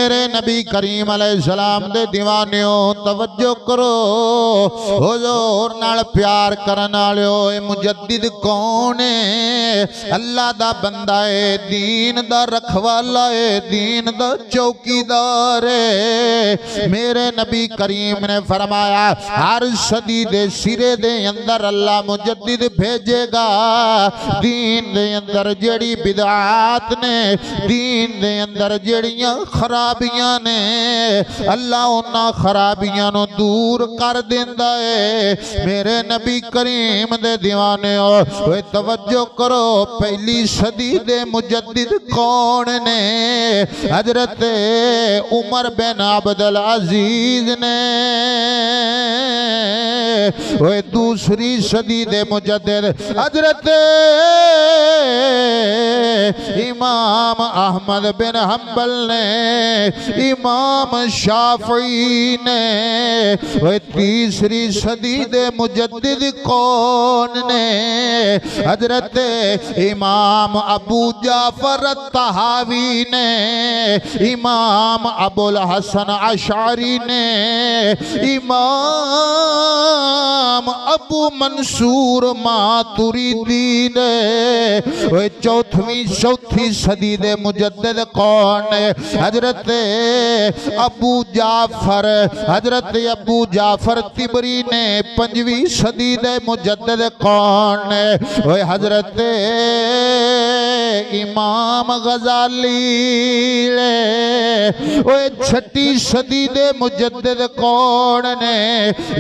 मेरे नबी करीम अलैहिस्सलाम दे दीवानियों तवज्जो करो। हुजूर नाल प्यार करन वालियो ए मुजद्दिद कौन है? अल्लाह दा बंदा है, दीन दा रखवाला है, दीन दा चौकीदार है। मेरे नबी करीम ने फरमाया हर सदी दे सिरे दे अंदर अल्लाह मुजद्दिद भेजेगा। दीन दे अंदर जेड़ी बिदआत ने, दीन दे अंदर जेड़ियां खराबियां ने, अल्लाह उन्हां खराबियां नूं दूर कर देंदा है। मेरे नबी करीम दे दीवाने ओए तवज्जो करो, पहली सदी दे मुजद्दिद कौन ने? हजरत उमर बिन अब्दुल अजीज ने। ओए दूसरी सदी दे मुजद्दिद हजरत इमाम अहमद बिन हम्बल ने, इमाम शाफी ने। ओए तीसरी सदी दे मुजद्दिद कौन ने? हजरत इमाम अबू जाफर तहावी ने, इमाम अबुल हसन अशारी ने, इमाम अबू मंसूर मातुरीदी ने। चौथी सदी दे मुजद्दिद कौन है? हजरत अबू जाफर, हजरत अबू जाफर तिबरी ने। पंजवी सदी दे मुजद्दिद कौन है? ओए हजरत इमाम गजाली। ओए छठी सदी दे मुजद्दिद कौन ने?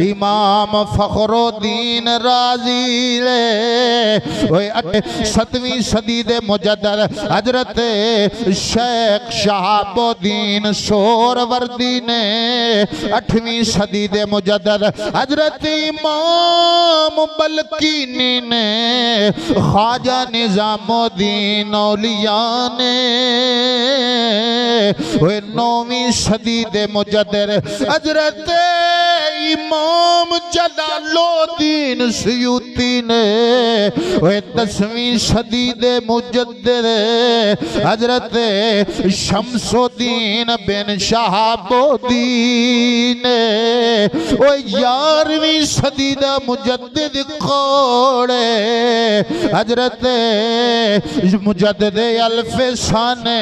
इमाम फखरुद्दीन राजी। ओए सतवीं सदी दे मुजद्दिद हजरत शेख शहाबुद्दीन सोहरवर्दी ने। अठवीं सदी दे मुजद्दिद हजरत इमाम बल्कीनी ने, ख्वाजा निजामुद्दीन औलिया ने। ओए नौवीं सदी दे मुजद्दिद हजरत इमाम जलालुद्दीन सयूती ने। ओए 10वीं सदी दे मुजद्दिद हजरत शमसुद्दीन बिन शहाबुद्दीन। ओए 11वीं सदी दा मुजद्दिद कौन है? हजरत मुजद्दिद अल्फसाने,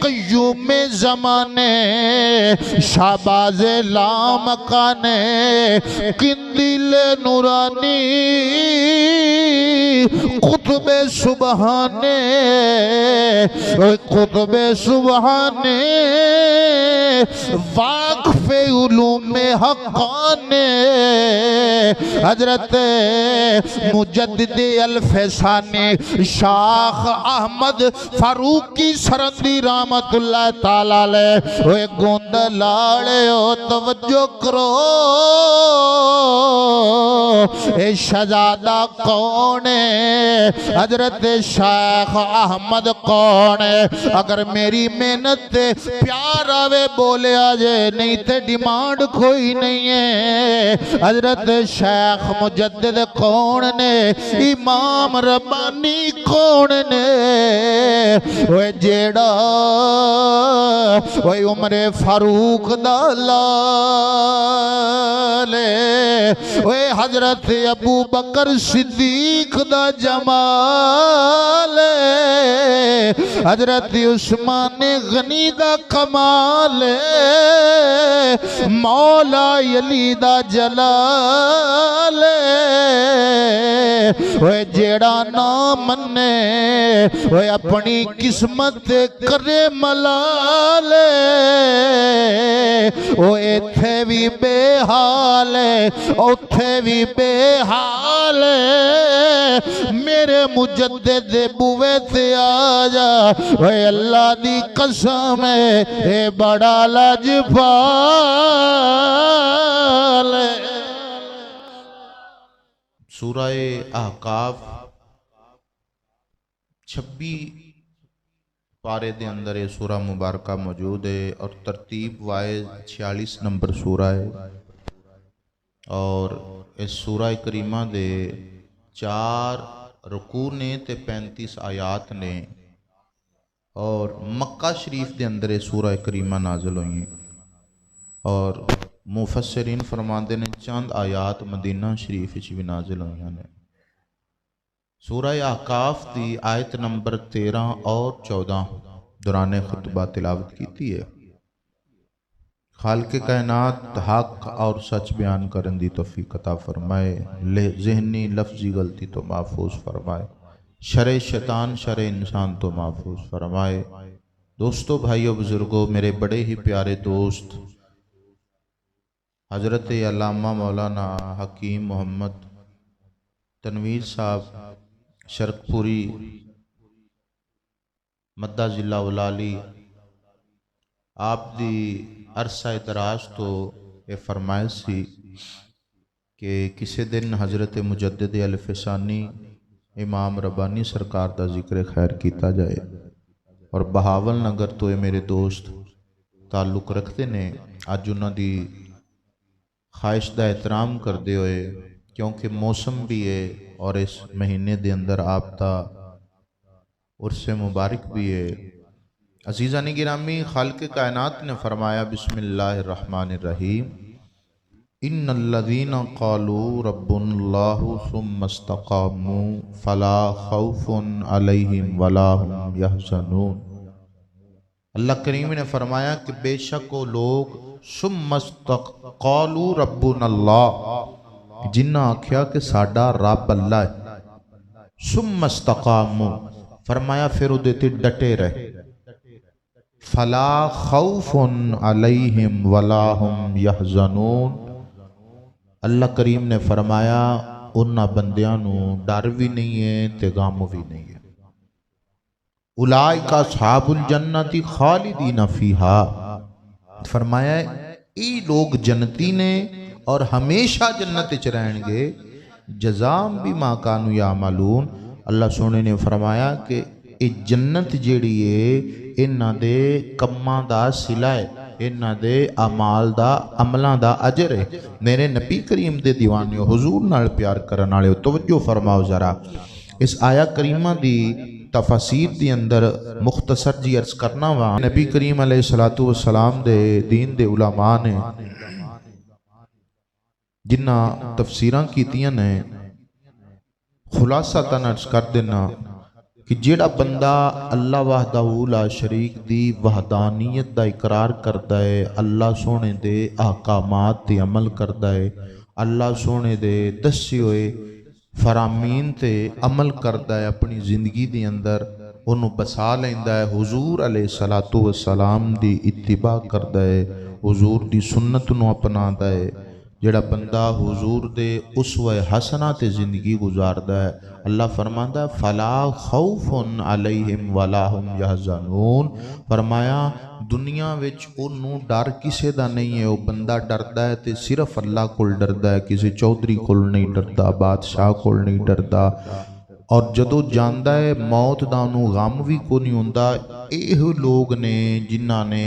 कय्यूम ज़माने, शाहबाज लामकाने, किंदिल नूरानी, कुतुबे सुबहाने, कुतुबे सुबहाने, वाक़फ़े उलूमे हक़ाने। हजरत मुजद्दिद अल्फसानी शाख अहमद फारूकी सरंदी रहमतुल्लाह ताला अलैह। ओए गोंद लाले ओ तवज्जो करो, ए शहजादा कौन है? हजरत शेख अहमद कौन है? अगर मेरी मेहनत ते प्यार आवे बोलिया जे, नहीं ते डिमांड कोई नहीं है। हजरत शेख मुजद्दिद कौन ने? इमाम रब्बानी कौन ने? ओए जेड़ा ओए उमरे फारूक दा लाल, ओए हजरत अबू बकर सिद्दीक दा जमाल, हजरत उस्मान गनी दा कमाल, मौला अली दा जलाल। ओए जेड़ा ना मन्ने ओए अपनी किस्मत करे मलाल, ओ इत्थे भी बेहाल उथे भी बेहाल। मेरे मुजद्दिद बुवे ते आजा, ओए अल्लाह दी कसम है बड़ा लाजवाल। सूरह अहकाफ 26 पारे दे अंदर ये सूरा मुबारका मौजूद है और तरतीब वाइज 46 नंबर सूरा है। और इस सूरा करीमा दे 4 रुकू ने ते 35 आयात ने। और मक्का शरीफ के अंदर ये सूरह करीमा नाजिल हुई और मुफस्सिरीन फरमाते ने चंद आयात मदीना शरीफ भी नाजिल हुई ने। सूरह अहकाफ की आयत नंबर 13 और 14 दौरान खुतबा तिलावत की है। खालिक कायनात हक और सच बयान करने की तौफीक अता फरमाए, ज़हनी लफ्जी गलती तो महफूज फरमाए, शरे शैतान शरे इंसान तो महफूज फरमाए। दोस्तों, भाइयों, बुजुर्गों, मेरे बड़े ही प्यारे दोस्त हज़रत अल्लामा मौलाना हकीम मोहम्मद तनवीर साहब शरकपुरी मद्दा जिला उलाली आप दी अरसा दराज तो ये फरमाइश सी कि किसी दिन हज़रत मुजद्दिद अल-फ़सानी इमाम रब्बानी सरकार का जिक्र खैर किया जाए। और बहावल नगर तो ये मेरे दोस्त ताल्लुक़ रखते ने। अज उन्होंने ख्वाहिश का एहतराम करते हुए, क्योंकि मौसम भी है और इस महीने के अंदर आपका उर्स मुबारक भी है। अज़ीज़ान गिरामी, खालिक़ कायनात ने फरमाया बिस्मिल्लाहिर्रहमानिर्रहीम, इन्नल्लज़ीना क़ालू रब्बुनाल्लाहु सुम्मा इस्तक़ामू फ़ला ख़ौफ़ुन अलैहिम वला हुम यहज़नून। अल्लाह करीम ने फरमाया कि बेशक वो लोग सुम्मा इस्तक़ालू रब्बुनाल्लाह, जिन्ना आख्या कि साडा रब अल्लाह है, सुम्मा इस्तक़ामू फरमाया फिर उहदे ते डटे रहे, फला खौफुन अलैहिम वला हुम यहज़नून। अल्लाह करीम ने फरमाया उन्हां बंदियां नूं डर भी नहीं है ते गम भी नहीं है। उलाइका अस्हाबुल जन्नति खालिदीन फीहा, फरमाया ये लोग जन्नती ने और हमेशा जन्नत च रहेंगे। जज़ाम भी मा कानू यामलून, अल्लाह सोने ने फरमाया कि ये जन्नत जिहड़ी है इन्हां दे कम्मां दा सिला है, इन्हां दे अमाल दा अमलां दा अजर है। मेरे नबी करीम दे दीवानियों, हुजूर नाल प्यार करन वाले तवज्जो फरमाओ जरा। इस आया करीमा दी तफसीर दी अंदर मुख्तसर जी अर्ज करना वा। नबी करीम अलैहिस्सलातु वस्सलाम दे दीन दे उलमा ने जिन्हां तफसीरां कीतियां ने, खुलासा तन अर्ज कर देना कि जेड़ा बंदा अल्लाह वहदहू ला शरीक दी वहदानियत दा इकरार करता है, अल्लाह सोने दे अहकामात ते अमल करता है, अल्लाह सोने दे दस्से हुए फरामीन ते अमल करता है, अपनी जिंदगी दे अंदर उन्होंने बसा लेंदा है, हुजूर अलैहिस्सलातु वस्सलाम दी इत्तिबा करता है, हुजूर दी सुन्नत नूं अपनाता है। जेड़ा बंदा हुजूर दे उसवा हसना ते जिंदगी गुजारदा है, अल्लाह फरमांदा फला खौफुन अलैहिम वला हुम यहज़नून। फरमाया दुनिया विच ओनू डर किसे दा नहीं है। वो बंदा डरदा है ते सिर्फ अल्लाह कोल डरदा है, किसी चौधरी कोल नहीं डरदा, बादशाह कोल नहीं डरदा। और जदों जांदा है मौत दा उन्होंने गम भी को नहीं हुंदा। ये लोग ने जिन्हां ने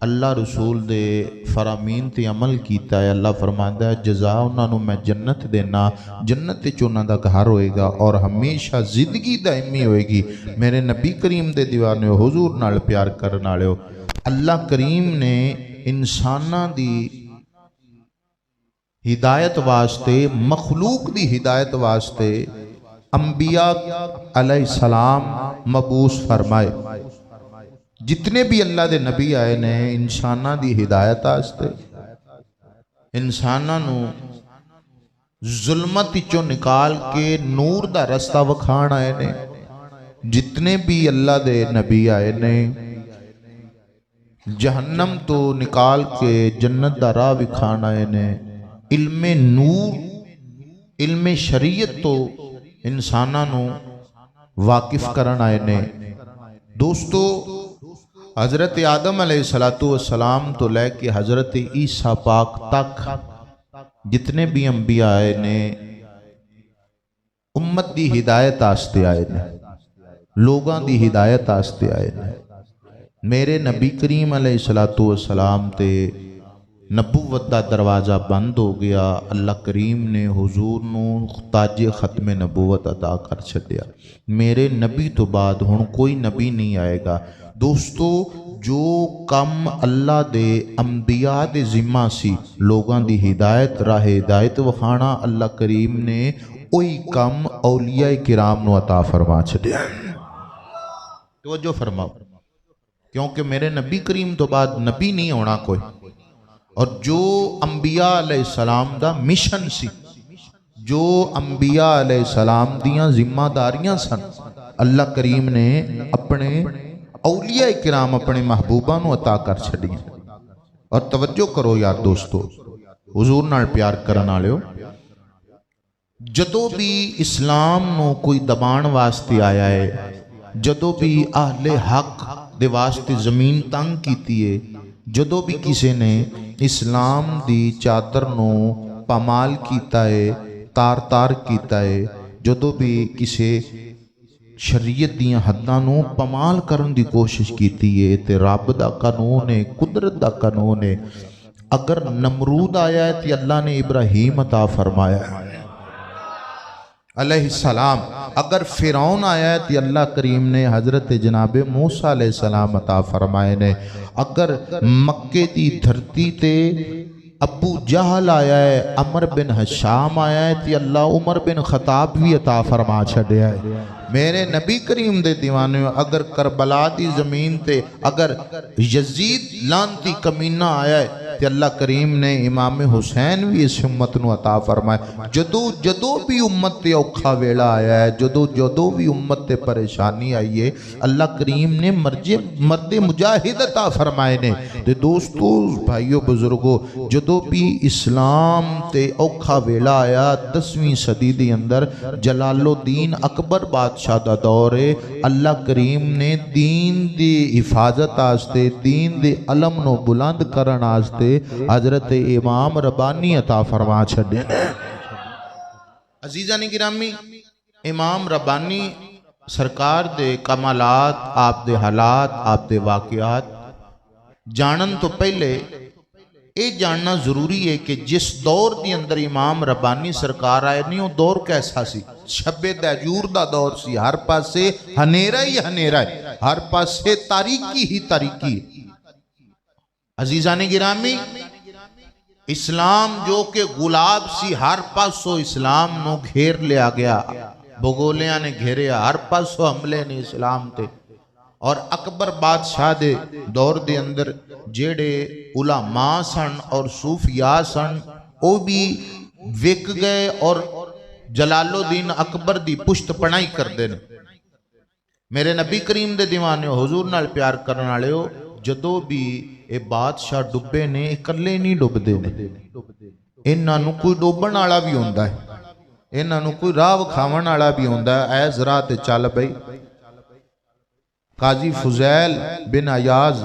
अल्लाह रसूल दे फरामीन ते अमल किया है, अल्लाह फरमांदा है जज़ा उन्होंने मैं जन्नत देना, जन्नत च उन्हां दा घर होएगा और हमेशा जिंदगी दायमी होएगी। मेरे नबी करीम दे दीवाने हुजूर नाल प्यार करन वालिओ, अल्लाह करीम ने इंसानां दी हिदायत वास्ते, मखलूक दी हिदायत वास्ते अंबिया अलैहिस्सलाम मबूस फरमाए। जितने भी अल्लाह दे नबी आए ने इंसानां दी हिदायत वास्ते, इंसानां नूं जुल्मत विचों निकाल के नूर दा रस्ता वखाण आए ने। जितने भी अल्लाह दे नबी आए ने जहन्नम तो निकाल के जन्नत दा राह विखाण आए ने। इल्मे नूर, इल्मे शरीयत तो इंसानां नूं वाकिफ करन आए ने। दोस्तों, हज़रत आदम अलैहिस्सलातु वस्सलाम तो लैके हज़रत ईसा पाक तक जितने भी अंबिया आए ने उम्मत दी हिदायत आस्ते आए ने, लोगों दी हिदायत आस्ते आए ने। मेरे नबी करीम अलैहिस्सलातु वस्सलाम ते नबूवत दा दरवाज़ा बंद हो गया। अल्लाह करीम ने हुजूर नूं ताजे ख़त्मे नबूवत अदा कर छड्या। मेरे नबी तो बाद हुण कोई नबी नहीं आएगा। दोस्तों जो कम अल्लाह दे अंबिया दे जिम्मा सी लोगों की हिदायत राह हिदायत वखाना अल्लाह करीम ने वही कम औलिया किराम नू अता फरमा छड्या। तवज्जो फरमाओ, क्योंकि मेरे नबी करीम तो बाद नबी नहीं होना कोई, और जो अंबिया अलैहिस्सलाम दा मिशन सी, जो अंबिया अलैहिस्सलाम दियां जिम्मेदारियां सन, अल्लाह करीम ने अपने औलिया किराम अपने महबूबा नू अता कर छड़ियां। और तवज्जो करो यार दोस्तों, हुजूर नाल प्यार करन वालियो, जदों भी इस्लाम नू कोई दबाण वास्ते आया है, जदों भी आहले हक दे वास्ते जमीन तंग कीती है, जदों भी किसी ने इस्लाम दी चादर नू पामाल कीता है, तार तार कीता है, जदों भी किसी शरीयत दियां हद्दां नू पमाल करन दी कोशिश कीती है, ते रब दा कानून है, कुदरत दा कानून है। अगर नमरूद आया है तो अल्लाह ने इब्राहीम अता फरमाया अलैहिस्सलाम, अगर फिरौन आया है तो अल्लाह करीम ने हजरत जनाब मूसा अलैहिस्सलाम अता फरमाए ने, अगर मक्के की धरती ते अबू जहल आया है, अमर बिन हशाम आया है तो अल्लाह उमर बिन खताब भी अता फरमा छड़िया है। मेरे नबी करीम दे दीवाने, अगर करबला दी जमीन ते अगर यजीद लानती कमीना आया है तो अल्लाह करीम ने इमाम हुसैन भी इस उम्मत नू अता फरमाया। जदों जदों भी उम्मत ते औखा वेला आया है, जदों जदों भी उम्मत ते परेशानी आई है, अल्लाह करीम ने मर्दे मुजाहिद अता फरमाए ने। ते दोस्तों भाइयों बुजुर्गों, जदों भी इस्लाम ते औखा वेला आया 10वीं सदी दे अंदर, जलालुद्दीन अकबर बादशाह दा दौर है, अल्लाह करीम ने दीन दी हिफाजत आस्ते, दीन दे अलम नो बुलंद करन आस्ते हजरत इमाम रब्बानी अता फरमा छड़े। अजीजा ने गिरामी, इमाम रब्बानी सरकार दे कमालात, आप दे हालात, आप दे वाकयात जानन तो पहले ये जानना जरूरी है कि जिस दौर के अंदर इमाम रब्बानी सरकार आए नहीं, वो दौर कैसा सी? शब्बे दैजूर दा दौर सी, हर पासे हनेरा ही हनेरा है, हर पासे तारीकी ही तारीकी। अजीजा ने गिरामी, इस्लाम जो के गुलाब सी, हर पासों इस्लाम नो घेर लिया गया, भगोलिया ने घेरिया, हर पासों हमले ने इस्लाम ते। और अकबर बादशाह दे दौर दे अंदर जेड़े उलामा सन और सूफिया सन, वो भी विक गए और जलालुद्दीन अकबर दी पुश्त पनाई करते हैं। मेरे नबी करीम दे दीवाने, हुजूर नाल प्यार करने वाले हो, जदों भी ये बादशाह डुबे ने, इकल्ले नहीं डुबदे ने, इन्हां नूं कोई डोबण वाला भी हुंदा है, इन्हां नूं कोई राह विखावण वाला भी हुंदा है। ऐ जरा ते चल बई। काजी फुजैल बिन अयाज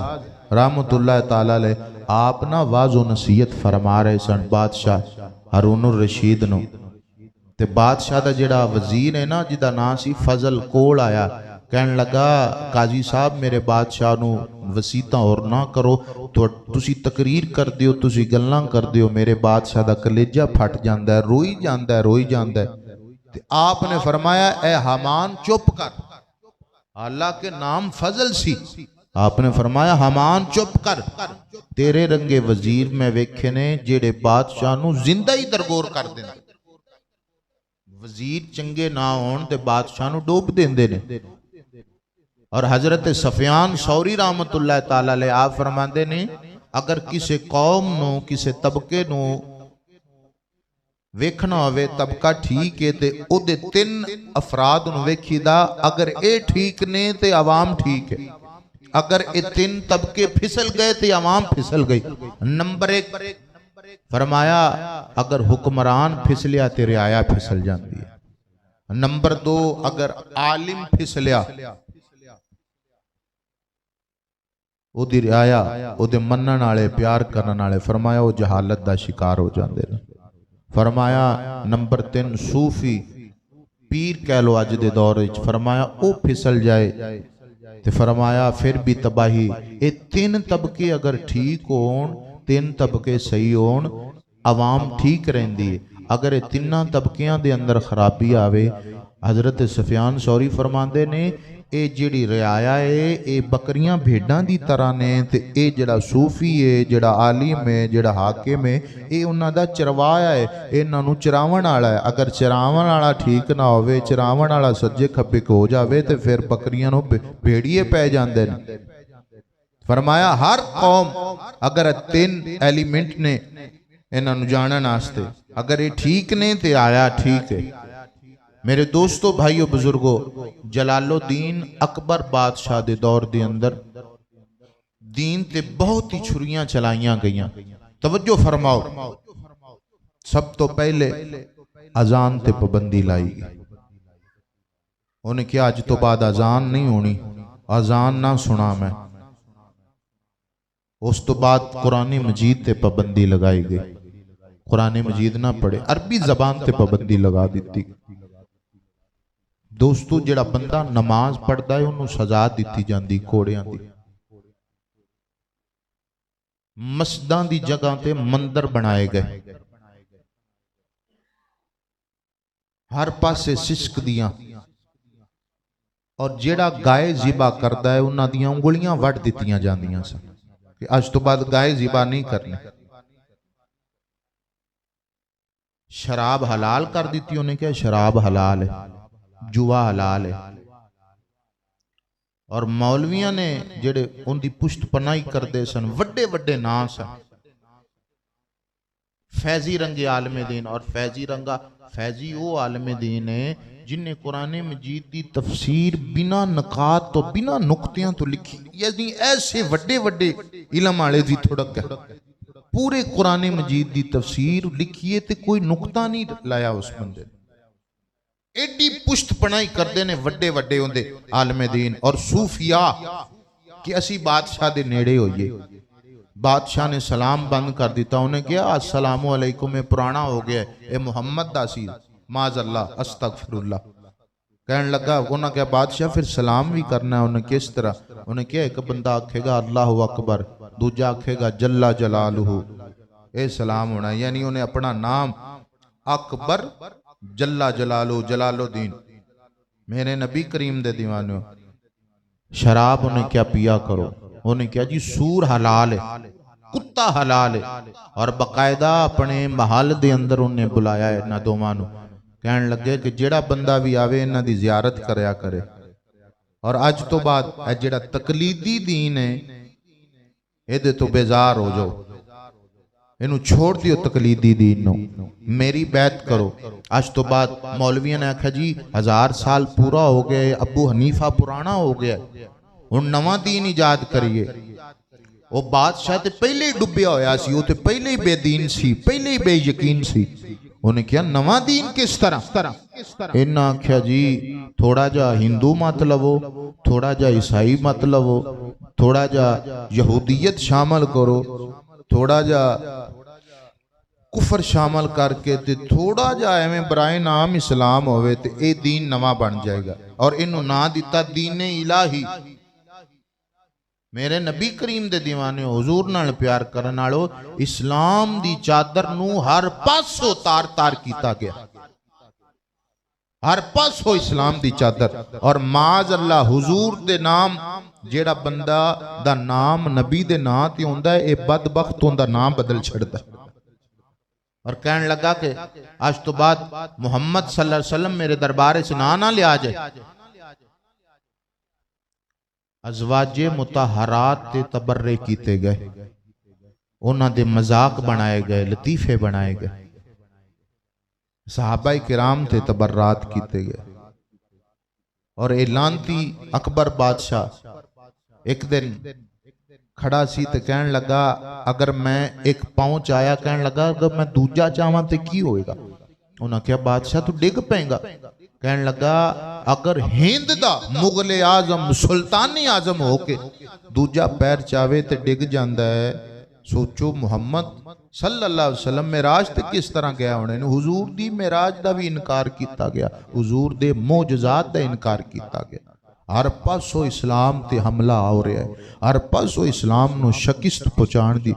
रहमतुल्लाह ताला अलैह, आप ना वाज़ो नसीहत फरमा रहे सन बादशाह हारून रशीद नूं, ते बादशाह दा जेड़ा वजीर है ना, जिदा नाम सी फजल, कोल आया, कहन लगा काजी साहब मेरे बादशाह नूं वसीता और ना करो, तो तुसी तकरीर कर दियो, तुसी गल्लां कर दियो, मेरे बादशाह दा कलेजा फट जांदा है, रोई जांदा है, रोई जांदा है। ते आपने फरमाया ए हमान चुप कर, हालांकि नाम फजल सी, आपने फरमाया हमान चुप कर, तेरे रंगे वजीर मैं वेखे ने जेड़े बादशाह नूं जिंदा ही दरगोर कर देंदे। वजीर चंगे ना होण ते बादशाह नूं डोब देंदे ने। और हजरत सफियान सौरी रहमतुल्लाह ताला अलैह आप फरमाते ने, अगर किसी कौम नूं, किसी तबके नूं वेखना होवे, तबका ठीक है ते ओदे 3 अफराद नूं वेखीदा, अगर ये ठीक ने ते आवाम ठीक है, अगर ये 3 तबके फिसल गए तो आवाम फिसल गई। नंबर 1 फरमाया, अगर हुक्मरान फिसलिया तो रियाया फिसल जाती है। नंबर 2, अगर आलिम फिसलिया, ओदी रियाया, ओदे मनन वाले, प्यार करन वाले, फरमाया वो जहालत दा शिकार हो जाते हैं। फरमाया नंबर 3 सूफी पीर कह लो अज दे दौर विच, फरमाया वो फिसल जाए तो फरमाया फिर भी तबाही। ये 3 तबके अगर ठीक होण, 3 तबके सही होण, आवाम ठीक रहिंदी है। अगर ये 3 तबकियां दे अंदर खराबी आवे, हजरत सफियान सौरी फरमाते ने ਇਹ ਜਿਹੜੀ ਰਿਆਇਆ ਏ ਇਹ ਬੱਕਰੀਆਂ ਭੇਡਾਂ ਦੀ ਤਰ੍ਹਾਂ ਨੇ ਤੇ ਇਹ ਜਿਹੜਾ ਸੂਫੀ ਏ ਜਿਹੜਾ ਆਲਿਮ ਏ ਜਿਹੜਾ ਹਾਕਿਮ ਏ ਇਹ ਉਹਨਾਂ ਦਾ ਚਰਵਾਇਆ ਏ ਇਹਨਾਂ ਨੂੰ ਚਰਾਵਣ ਵਾਲਾ ਹੈ ਅਗਰ ਚਰਾਵਣ ਵਾਲਾ ਠੀਕ ਨਾ ਹੋਵੇ ਚਰਾਵਣ ਵਾਲਾ ਸੱਜੇ ਖੱਬੇ ਹੋ ਜਾਵੇ ਤੇ ਫਿਰ ਬੱਕਰੀਆਂ ਨੂੰ ਭੇੜੀਏ ਪੈ ਜਾਂਦੇ ਨੇ ਫਰਮਾਇਆ ਹਰ ਕੌਮ ਅਗਰ ਤਿੰਨ ਐਲੀਮੈਂਟ ਨੇ ਇਹਨਾਂ ਨੂੰ ਜਾਣਨ ਵਾਸਤੇ अगर ये ठीक ने तो आया ठीक है। मेरे दोस्तों भाइयों बुजुर्गों जलालुद्दीन अकबर बादशाह दे दौर दे अंदर दीन ते बहुत ही छुरियां चलाइयां गईयां। तवज्जो फरमाओ सब तो पहले अजान ते पाबंदी लाई गई। उन्हें क्या अज तो बाद अजान नहीं होनी अजान ना सुना मैं। उस तो बाद कुरान मजीद ते पाबंदी लगाई गई कुरान मजीद ना पढ़े अरबी जबान ते पाबंदी लगा दी। दोस्तों जिहड़ा बंदा नमाज पढ़ता है उन्होंने सजा दी जाती घोड़ियां दी। मस्जिदां दी जगह ते मंदिर बनाए गए हर पासे सिस्क दियां और जिहड़ा गाय जिबा करता है उन्हां दियां उंगलियां वड़ दित्तियां जांदियां सन कि अज तो बाद गाय जिबा नहीं करनी। शराब हलाल कर दी उन्हें क्या शराब हलाल है जुआ हलाल है। और मौलवियां ने जेड़े उनकी पुष्ट पनाही करते सन वड्डे वड्डे नाम सन फैजी रंगे आलमे दीन और फैजी रंगा फैजी वो आलमे दीन है जिन्हें कुरान मजीद की तफसीर बिना नकात तो बिना नुक्तियां तो लिखी यानी ऐसे वड्डे वड्डे इलम वाले दी थोड़क है पूरे कुरान मजीद की तफसीर लिखिए तो कोई नुकता नहीं लाया उस बंदे एडी पुष्ट पनाही करते ने वड्डे वड्डे उनके आलमे दीन और सूफिया कि असी बादशाह दे नेड़े होइए। बादशाह ने सलाम बंद कर दिता उन्हें कहा अस्सलामु अलैकुम पुराना हो गया ये मुहम्मद दा सी माज़अल्लाह अस्तगफिरुल्लाह कहने लगा। उन्हें क्या बादशाह फिर सलाम भी करना है उन्हें किस तरह उन्हें क्या एक बंदा आखेगा अल्लाहु अकबर दूजा आखेगा जल्ला जलालुहु ये सलाम होना यानी उन्हें अपना नाम अकबर जल्ला जलालु जलालुद्दीन। मेरे नबी करीम दे दीवाने शराब उन्हें क्या पिया करो उन्हें क्या जी सूर हलाल है कुत्ता हलाल है और बकायदा अपने महल दे अंदर उन्हें बुलाया है इन्हां दोवां नूं कहने लगे कि जेड़ा बंदा भी आवे इन्हां दी जियारत करया करे। और अज तो बाद जेड़ा तकलीदी दीन है इहदे तो बेजार हो जाओ इनू छोड़ दियो तकलीदी दीन नूं मेरी बैत करो। अज तो बाद मौलवियों ने आखा जी 1000 साल पूरा हो गए अबू हनीफा पुराना हो गया हुण नवां दीन इजाद करिए। वो बादशाह ते पहले ही डुब्बिया होया सी वो ते पहले ही बेदीन सी पहले ही बेयकीन सी। उन्हें क्या नवा दीन किस तरह इन्हें आख्या जी थोड़ा जा हिंदू मत लवो थोड़ा जा ईसाई मत लवो थोड़ा जा यहूदियत शामिल करो थोड़ा जा कुफर शामिल करके ते थोड़ा जा एवें बराए नाम इस्लाम होवे ते ए दीन नवा बन जाएगा। और इनू ना दिता दीन इलाही। मेरे नबी करीम दे दीवाने हुजूर नाल प्यार करन वालो इस्लाम दी चादर नू हर पासों तार तार कीता गया हर पासों इस्लाम दी चादर। और माज अल्लाह हुजूर दे नाम जेड़ा बंदा दा नाम नबी दे नाम ते हुंदा है ए बदबख्त उनदा नाम बदल छड़दा। और कहने लगा कि आज तो बाद मुहम्मद सल्लल्लाहु अलैहि वसल्लम मेरे दरबार से ना लिया जाए। अज़वाजे मुतहरात ते तबर्रे कीते गए उन्हां दे मजाक बनाए गए लतीफे बनाए गए सहाबाए किराम ते तबर्रात कीते गए। और लानती अकबर बादशाह एक दिन खड़ा सी ते कहने लगा अगर मैं एक पहुंच आया कहने लगा अगर मैं दूजा चाहवा तो की होएगा। उन्हें क्या बादशाह तू डिग पेगा कहने लगा अगर हिंद दा मुगले आजम सुल्तानी आजम होके दूजा पैर चावे तो डिग जाता है। सोचो मुहम्मद सल्लल्लाहु अलैहि वसल्लम मेराज ते किस तरह गया होने हुजूर दी मेराज दा भी इनकार किया गया हुजूर दे मोजजात दा इनकार किया गया। हर पासों इस्लाम ते हमला हो रहा है हर पासों इस्लाम नू शिकस्त पहुंचाण दी।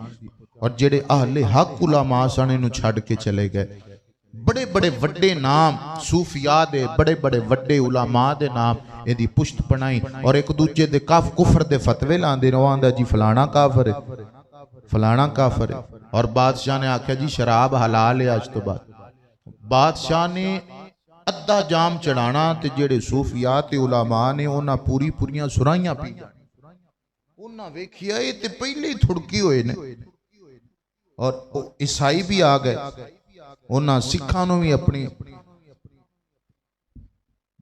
और जेड़े अहले हक उलमा सन इनू छड़ के चले गए। बड़े बड़े वड्डे नाम सूफिया दे बड़े बड़े वड्डे उलमा दे नाम इहदी पुश्त बनाई और एक दूजे दे काफ कुफर दे फतवे लांदे ने। आंदा जी फलाना काफर है, फलाना काफर है। और बादशाह ने आख्या जी शराब हलाल है अज तो बाद। बादशाह ने अद्धा जाम चढ़ाना ते जेड़े सूफिया ते उलामा ने उन्हां पूरी पूरियां सुराइयां पी उन्हां वेखिया ये ते पहले ही थुड़की होए ने। और ईसाई भी आ गए, उन्हां सिखां नूं भी अपनी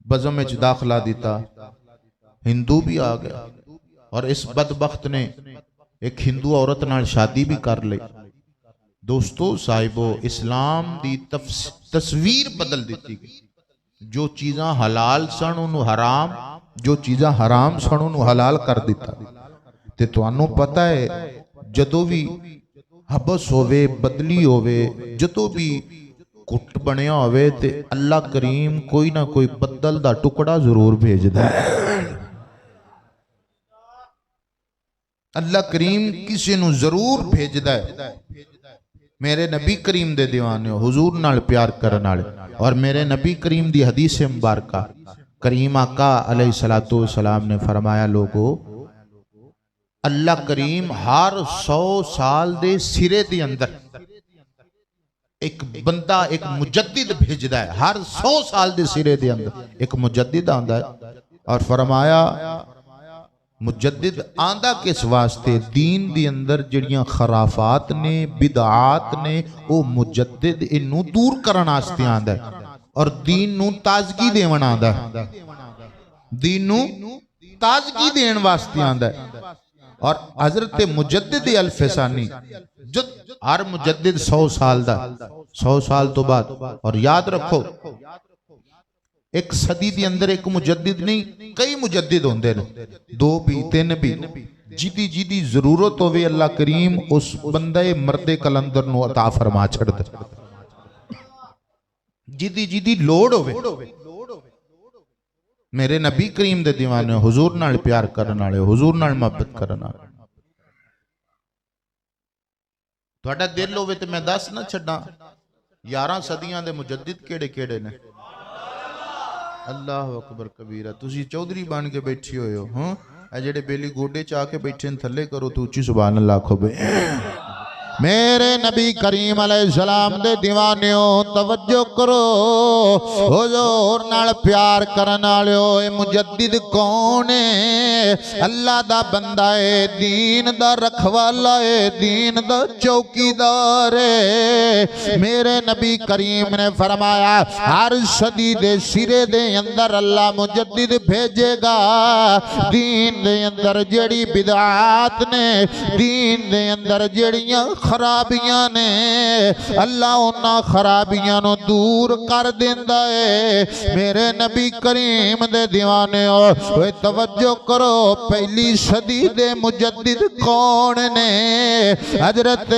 बज़म में दाखला दिता, हिंदू भी आ गया। और इस बदबख्त ने एक हिंदू औरत नाल शादी भी कर ली। दोस्तों साहिबो, इस्लाम दी तस्वीर बदल दी गई। जो चीज़ां हलाल सन उन्होंने हराम, जो चीज़ां हराम सन उन्होंने हलाल कर दिता। ते तुहानू पता है जदों भी हबस होवे, बदली होवे, जदों भी कुट बनया होवे ते अल्लाह करीम कोई ना कोई बदल दा टुकड़ा जरूर भेजदा है। अल्लाह करीम किसी नू जरूर भेजदा है। मेरे नबी करीम दे दीवाने हुजूर नाल प्यार करन वाले और मेरे नबी करीम दी हदीस मुबारका करीम आका अलैहिस्सलातु वस्सलाम ने फरमाया, लोगो अल्लाह करीम हर 100 साल दे सिरे दे अंदर एक बंदा, एक मुजद्दिद भेजदा है। हर 100 साल दे सिरे दे अंदर एक मुजद्दिद आंदा है। और फरमाया मुजद्दिद आंदा किस वास्ते? दीन दी अंदर जड़ियां खराफात ने, बिदआत ने, वो मुजद्दिद इनू दूर करन वास्ते आंदा है और दीन नू ताजगी देवन आंदा है। दीन नू ताजगी देन वास्ते आंदा है। और हजरत मुजद्दिद अल-फसानी जद हर मुजद्दिद 100 साल दा, 100 साल तो बाद। और याद रखो एक सदी के अंदर एक मुजद्दिद नहीं, कई मुजद्दिद होंदे ने, 2 भी 3 भी। जिदी जिदी जरूरत होवे अल्लाह करीम उस बंदे मर्दे कलंदर नू अता फरमा छड़दा। जिदी जिदी लोड़ होवे। मेरे नबी करीम दे दीवाने हुजूर नाल प्यार करन वाले, हुजूर नाल मोहब्बत करन वाले। तुहाडा दिल होवे ते मैं दस ना छड्डा 11 सदियां दे मुजद्दिद केड़े केड़े ने। अल्लाह अकबर कबीरा। तुसी चौधरी बन के बैठी होए हो, हां ए जेड़े बेली गोडे च आके बैठे न थल्ले करो तो उच्ची सुभान अल्लाह आखो बे। मेरे नबी करीम अलैहिस्सलाम दे दीवानियों तवज्जो करो, हुजूर नाल प्यार करन वालियो ए मुजद्दिद कौन है? अल्लाह दा बंदा है, दीन दा रखवाला है, दीन दा चौकीदार है। मेरे नबी करीम ने फरमाया हर सदी दे सिरे दे अंदर अल्लाह मुजद्दिद भेजेगा। दीन दे अंदर जेड़ी बिदआत ने, दीन दे अंदर जेड़ियां खराबियां ने, अल्लाह उन्हां खराबियां नू दूर कर देंदा है। मेरे नबी करीम दे दीवाने ओए तवज्जो करो, पहली सदी दे मुजद्दिद कौन ने? हजरत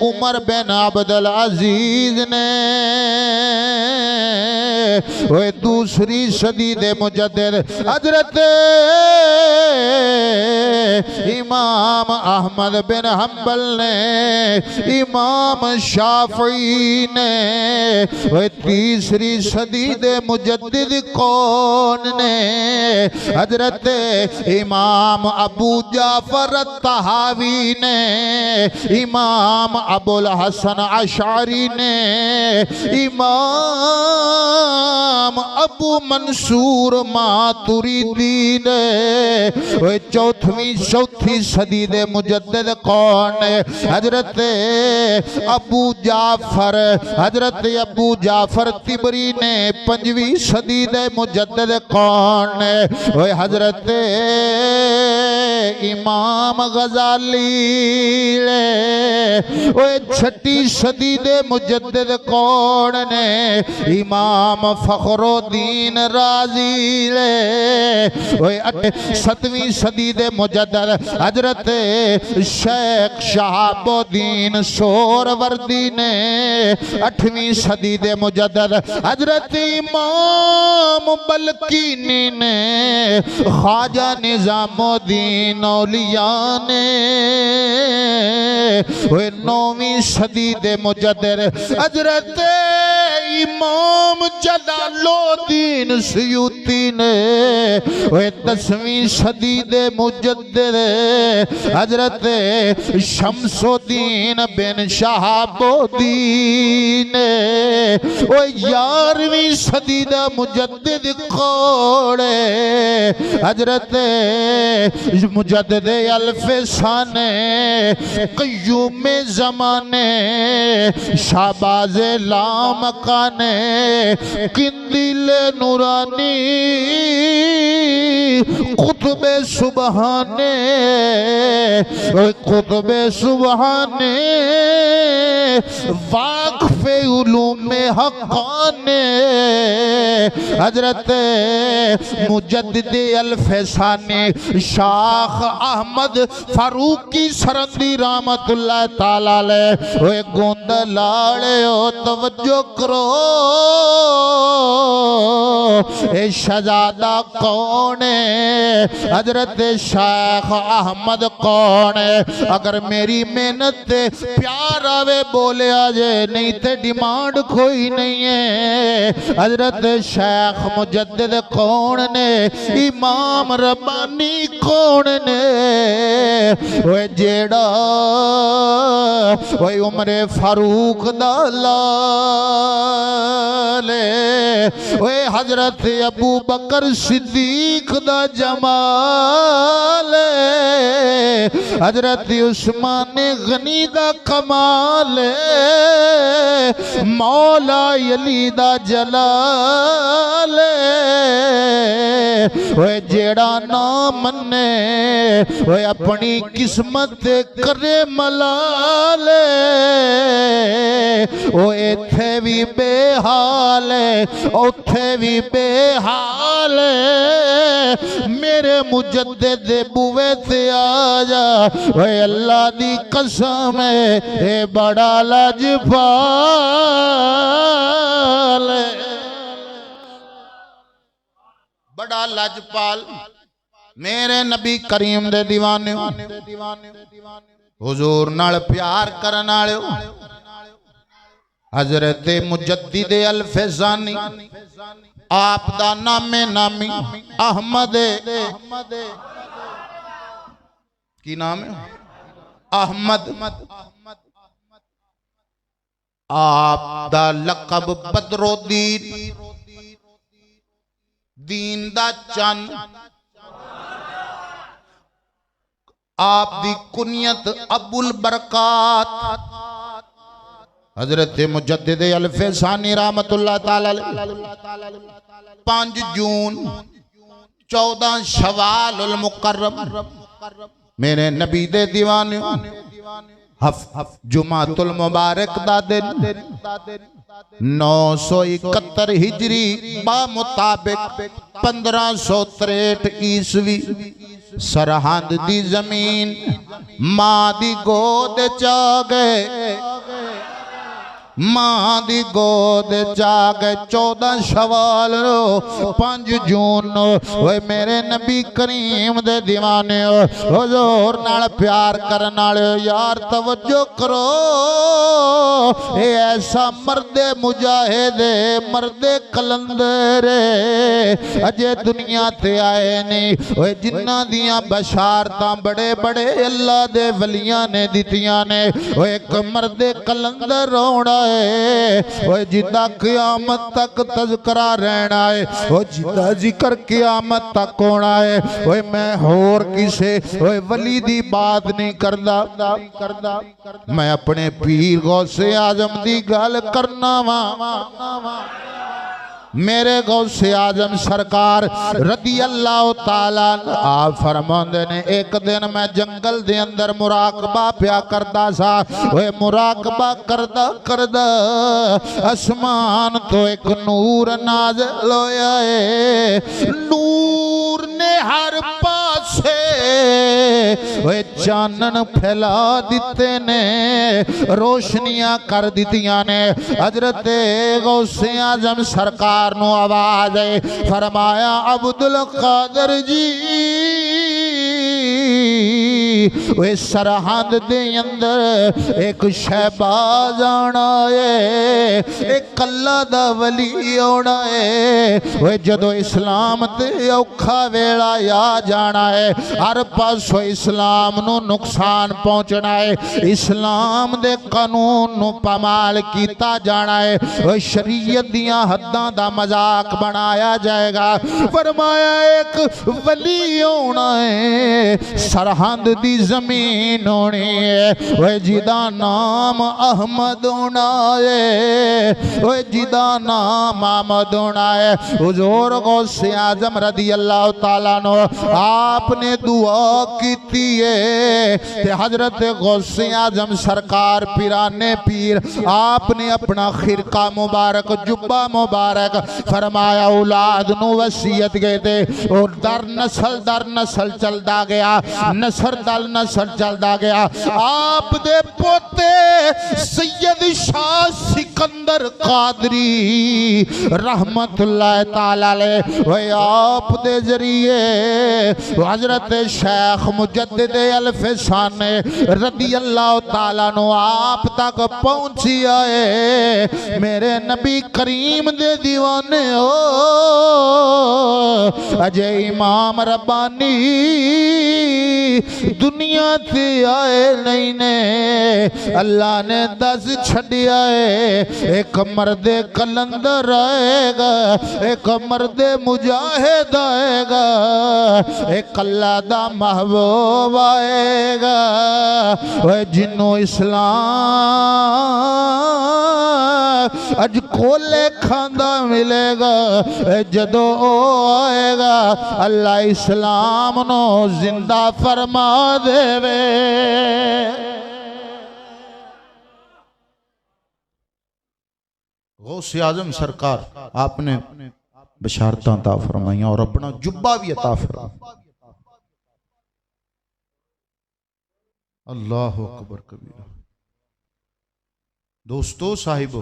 उमर बिन अब्दुल अजीज ने। ओए दूसरी सदी दे मुजद्दिद हजरत इमाम अहमद बिन हंबल ने, इमाम शाफी ने। वह तीसरी सदी दे मुजद्दिद कौन ने? हजरत इमाम अबू जाफर तहावी ने, इमाम अबुल हसन अशारी ने, इमाम अबू मंसूर मातुरीदी ने। वह चौथी सदी दे मुजद्दिद कौन है? हजरत अबू जाफर, हजरत अबू जाफर तिबरी ने। 5वीं सदी दे मुजद्दिद कौन है? ओए हजरत इमाम गजाली। ओए 6ठी सदी दे मुजद्दिद कौन ने? इमाम फखरुद्दीन राजी। ओए 7वीं सदी दे मुजद्दिद हजरत शेख शहाबुद्दीन सोहरवर्दी ने। 8वीं सदी दे मुजद्दिद हजरत इमाम बल्कीनी ने। ख्वाजा निजामुद्दीन औलिया ने। 9वीं सदी दे मुजद्दिद हजरत इमाम जलालुद्दीन सयूती ने 10वीं सदी दे मुजद्दिद हजरत शमसुद्दीन बिन शहाबुद्दीन 11वीं सदी दा मुजद्दिद कौन हजरत मुजद्दिद अल्फसाने कय्यूम ज़माने शाहबाज लामकाने किंदिल नूरानी कुतुबे सुबहाने वाक़फ़े उलूमे हक़ाने हजरत मुजद्दिद अल्फसानी शाख अहमद फारूकी सरंदी रहमतुल्लाह ताला अलैह ओए गोंद लाले ओ तवज्जो करो ए शहजादा कौन है हजरत शेख अहमद कौन है अगर मेरी मेहनत ते प्यार आवे बोले आजे नहीं ते डिमांड कोई नहीं है हजरत शेख मुजद्दिद कौन ने इमाम रब्बानी कौन ने ओए जेड़ा ओए उमरे फारूक दा लाले ओए हजरत अबू बकर सिद्दीक दा जमाल हजरत उस्मान गनी दा कमाल मौला अली दा जलाल ओए जेड़ा ना मन्ने ओए अपनी किस्मत करे मलाल ओ इत्थे भी बेहाल उथे भी बेहाल मेरे मुजद्दिद दे बुवे ते आजा ओए अल्लाह दी कसम है बड़ा लजपाल बड़ा लजपाल मेरे नबी करीम दे दीवाने हुजूर नाल प्यार करन वाले हजरत मुजद्दिद अल्फसानी आप दा नामे नामी अहमद की नाम है अहमद आप दा लकब बदरुद्दीन दीन दा चन आप दी कुनियत अबुल बरकात हजरत मुजद्दिद अल्फसानी रहमतुल्लाह ताला 5 जून 14 शवाल उल मुकर्रम मेरे नबी दे दीवाने जुमातुल मुबारक दा दिन 971 हिजरी बा मुताबिक 1563 ईस्वी सरहद दी जमीन मां दी गोद चा गए मां दी गोद जाग 14 शवाल 5 जून ओए मेरे नबी करीम दे दीवाने हुजूर नाल प्यार करन वाले यार तवज्जो करो ए ऐसा मर्दे मुजाहिदे मर्दे कलंदर अजे दुनिया ते आए नहीं ओए जिन्हां दियां बशारतां बड़े बड़े अल्लाह दे वलियां ने दितियां ने ओए एक मर्दे कलंदर रोना है जिदा क़यामत तक तज़करा रहना है जिदा जिक्र क़यामत तक होना है मैं होर किसे वली दी बात नहीं करदा मैं अपने पीर गौसे आजम दी गल करना वा मेरे गौसे आजम सरकार रदी अल्लाह ताला आप फरमाते ने एक दिन मैं जंगल दे अंदर मुराकबा प्या करदा सा ओए मुराकबा करदा करदा आसमान तो एक नूर नाज़िल होया है नूर ने हर पासे ओए चानन फैला दिते ने रोशनियां कर दितियां ने हजरत गौसे आजम सरकार नो आवाज है फरमाया अब्दुल कादर जी वे सरहद दे अंदर एक शहबाज आना है, एक अल्लाह दा वली आना है। वे जदों इस्लाम ते औखा वेला आ जाना है, हर पासों इस्लाम नू नुकसान पहुंचना है, इस्लाम दे कानून नू पामाल कीता जाना है, वे शरीयत दियां हद्दां दा मजाक बनाया जाएगा। फरमाया एक वली होना है, सरहद दी जमीन होनी है, वे जिदा नाम अहमद होना है, वे जिदा नाम अहमद होना है। हुजूर गौसे आजम रदी अल्लाह तआला नो आपने दुआ की है, हजरत गौसे आजम सरकार पिराने पीर आपने अपना खिरका मुबारक जुब्बा मुबारक फरमाया औलाद नू वसीयत गए थे, और दर नस्ल चलता गया, नस्ल दल नस्ल चलता गया। आप दे पोते सैयद शाह सिकंदर कादरी रहमतुल्लाह ताला अलैह, वे आप दे जरिए हजरत शेख मुजद्दिद अल्फसाने रदी अल्लाह ताला नो आप तक पहुंची आए। मेरे नबी करीम दे दीवाने हो अजय इमाम रब्बानी दुनिया ते आए नहीं ने, अल्लाह ने दस छड़िया है, एक मर्दे कलंदर आएगा, एक मर्दे मुजाहिद आएगा, एक अल्लाह दा महबूब आएगा, वह जिन्हों इस्लाम अज कोले खांदा मिलेगा, जदों आएगा अल्लाह इस्लाम नो जिंदा फरमा देवे। गौसे आजम सरकार आपने बशारतां अता फरमाइयां और अपना जुब्बा भी अता फरमाया। अल्लाह अकबर कबीरा। दोस्तों साहिबो,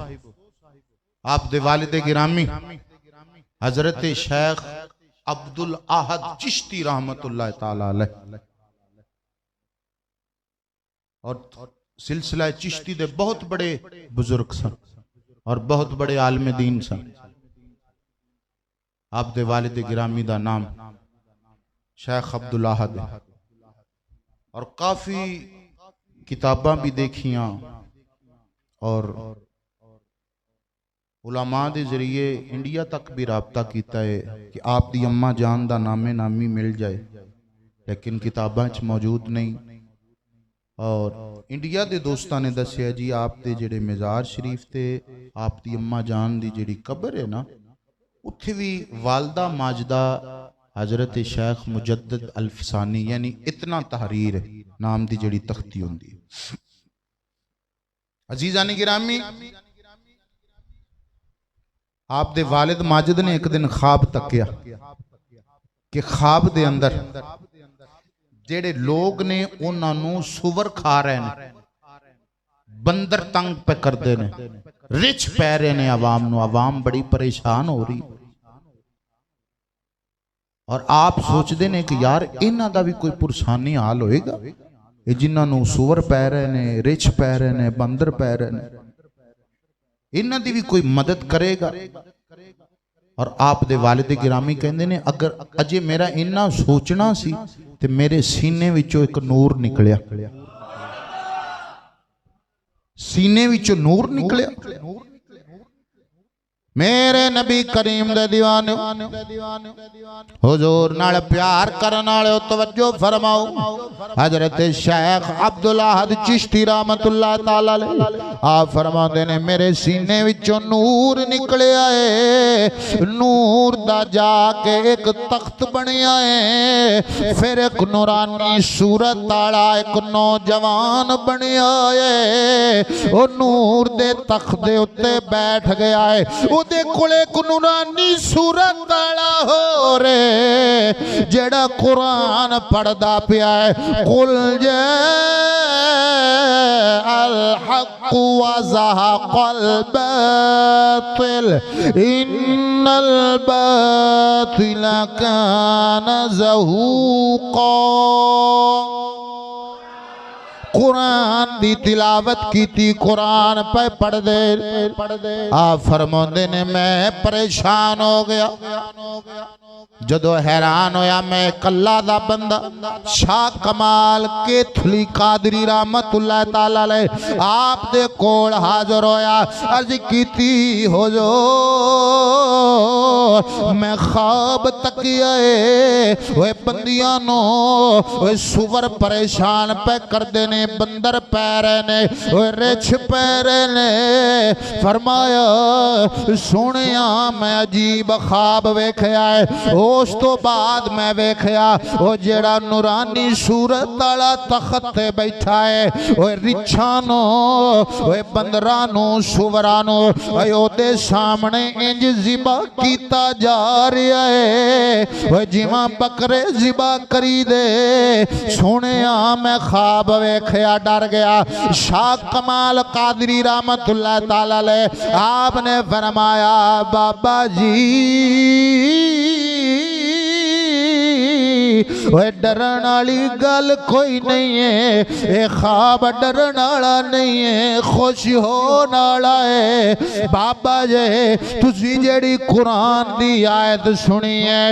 आप दे वालिद गिरामी हजरत शेख अब्दुल अहद चिश्ती रहमतुल्लाह ताला अलैह और सिलसिला चिश्ती दे बहुत बड़े बुजुर्ग सन और बहुत बड़े आलम दीन सन। आप दे वालिद गिरामी दा नाम शेख अब्दुल अहद और काफी किताबां भी देखियां और उलमा दे जरिए इंडिया तक भी राबता किया है कि आप दी अम्मा जान दा नामे नामी मिल जाए, लेकिन किताबां च मौजूद नहीं। और इंडिया दे दोस्तां ने दसिया जी आप दे जेड़े मज़ार शरीफ ते आप दी अम्मा जान दी जेड़ी कब्र है ना, उत्थे भी वालदा माजदा हजरत शेख मुजद्दिद अल्फसानी यानी इतना तहरीर नाम दी जेड़ी तख्ती होंदी है। अजीजानी गिरामी, आप दे वालिद माजिद ने एक दिन ख्वाब तकिया कि ख्वाब दे अंदर जेड़े लोग ने उन्होंने सुवर खा रहे हैं, बंदर तंग पे करते ने, रिच पै रहे ने आवाम नु, आवाम बड़ी परेशान हो रही। और आप सोचते ने कि यार इन्हां दा भी कोई पुरसानी हाल होएगा, ये जिन्होंने सुवर पै रहे ने, रिच पै रहे ने, बंदर पै रहे ने, इन्हां दी भी कोई मदद करेगा। और आप दे वालिद गिरामी कहंदे ने अगर अजे मेरा इन्ना सोचना सी ते मेरे सीने विचों एक नूर निकलिया, सीने विचों नूर निकलिया। मेरे नबी करीम दे दीवाने हुजूर नाल प्यार करन वाले तवज्जो फरमाओ। हजरत शेख अब्दुल अहद चिश्ती रहमतुल्लाह ताला अलैह आप फरमाते ने मेरे सीने विचों नूर निकलिया है, नूर दा जाके एक तख्त बनया है, फिर एक नूरानी सूरत वाला एक नौजवान बनया है, वो नूर दे तख्त दे उत्ते बैठ गया है, दे कोले नूरानी सूरत वाला हो रे जेड़ा कुरान पढ़दा पिया है, कुल जाअल हक़ व ज़हक़ल बातिल इन्नल बातिल कान ज़हूक़ा। कुरान दी तिलावत कीती, कुरान पे पढ़ दे। आप फरमाते ने मैं परेशान हो गया, जदों हैरान होया मैं कल्ला दा बंदा शाह कमाल केथली कादरी रहमतुल्लाह ताला अलैह आप दे कोल हाज़र होया। अर्ज कीती हो जो मैं ख्वाब तकिया ओए बंदियां नो ओए सुवर परेशान पे कर देने, बंदर पै रहे ने ओए रिछ पै रहे ने। फरमाया सोनिया मैं अजीब ख्वाब वेख्या है। उस तो बाद मैं वेख्या वो जेड़ा नूरानी सूरत वाला तख्त ते बैठा है ओए रिछा नो ओए बंदरा नो सुवरा नो ओदे सामने इंज जिबा कीता जा रहा है ओए जिवां बकरे जिबा करी दे। सोनिया मैं ख्वाब वेख्या डर गया। शाह कमाल कादरी रहमतुल्लाह ताला अलैह आपने फरमाया बाबा जी ओए डरन वाली गल कोई नहीं है, ये ख्वाब डरन वाला नहीं है, खुश होने वाला है। बाबा जे तुसी जेड़ी कुरान दी आयत सुनी है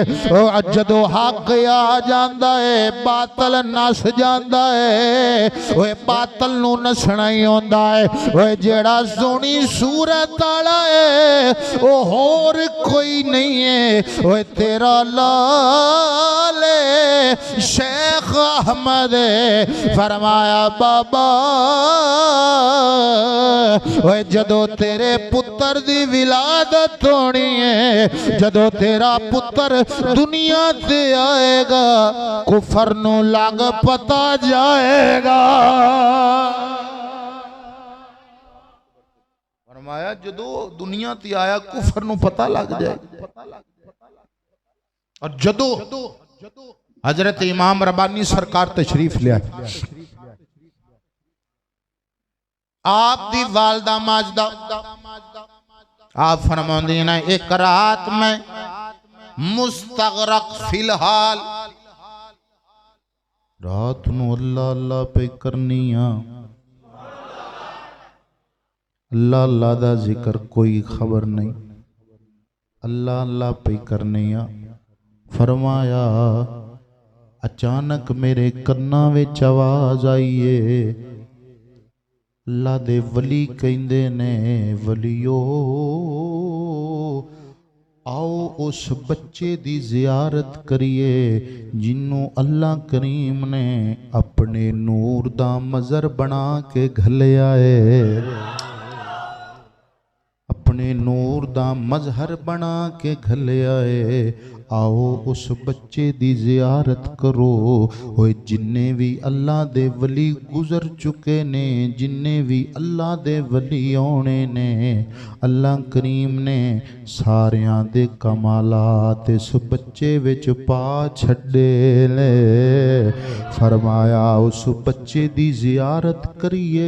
जदों हक आ जांदा है बातल नस जांदा है। ओए बातल नू नसना ही होंदा है। ओए जेड़ा सोनी सूरत वाला है ओ होर कोई नहीं है। ओए तेरा लाल शेख अहमद फरमाया बाबा ओए जदों तेरे पुत्र दी विलादत होनी है, जदों तेरा पुत्र दुनिया ते आएगा कुफर नू लग पता जाएगा। फरमाया जदों दुनिया ते आया कुफर नू पता लग जाएगा। और जदों हजरत इमाम रबानी सरकार तशरीफ लिया आप दी वालदा माजदा आप फरमांदी ना एक रात में मुस्तगरक फिलहाल रात नू अल्लाह अल्लाह पे करनिया, अल्लाह अल्लाह दा जिक्र कोई खबर नहीं, अल्लाह अल्लाह पे करनिया। फरमाया अचानक मेरे कन्ना विच आवाज आई है अल्लाह दे वली कहंदे ने वलियो आओ उस बच्चे दी जियारत करिए जिन्नू अल्लाह करीम ने अपने नूर दा मज़र बना के घलिया है, अपने नूर दा मजहर बना के घलिया है। आओ उस बच्चे दी जियारत करो। होए जिन्ने भी अल्लाह दे वली गुजर चुके ने, जिन्ने भी अल्लाह दे वली आने ने, अल्लाह करीम ने सारियां दे कमालात इस बच्चे विच पा छड्डे ले। फरमाया उस बच्चे दी जियारत करिए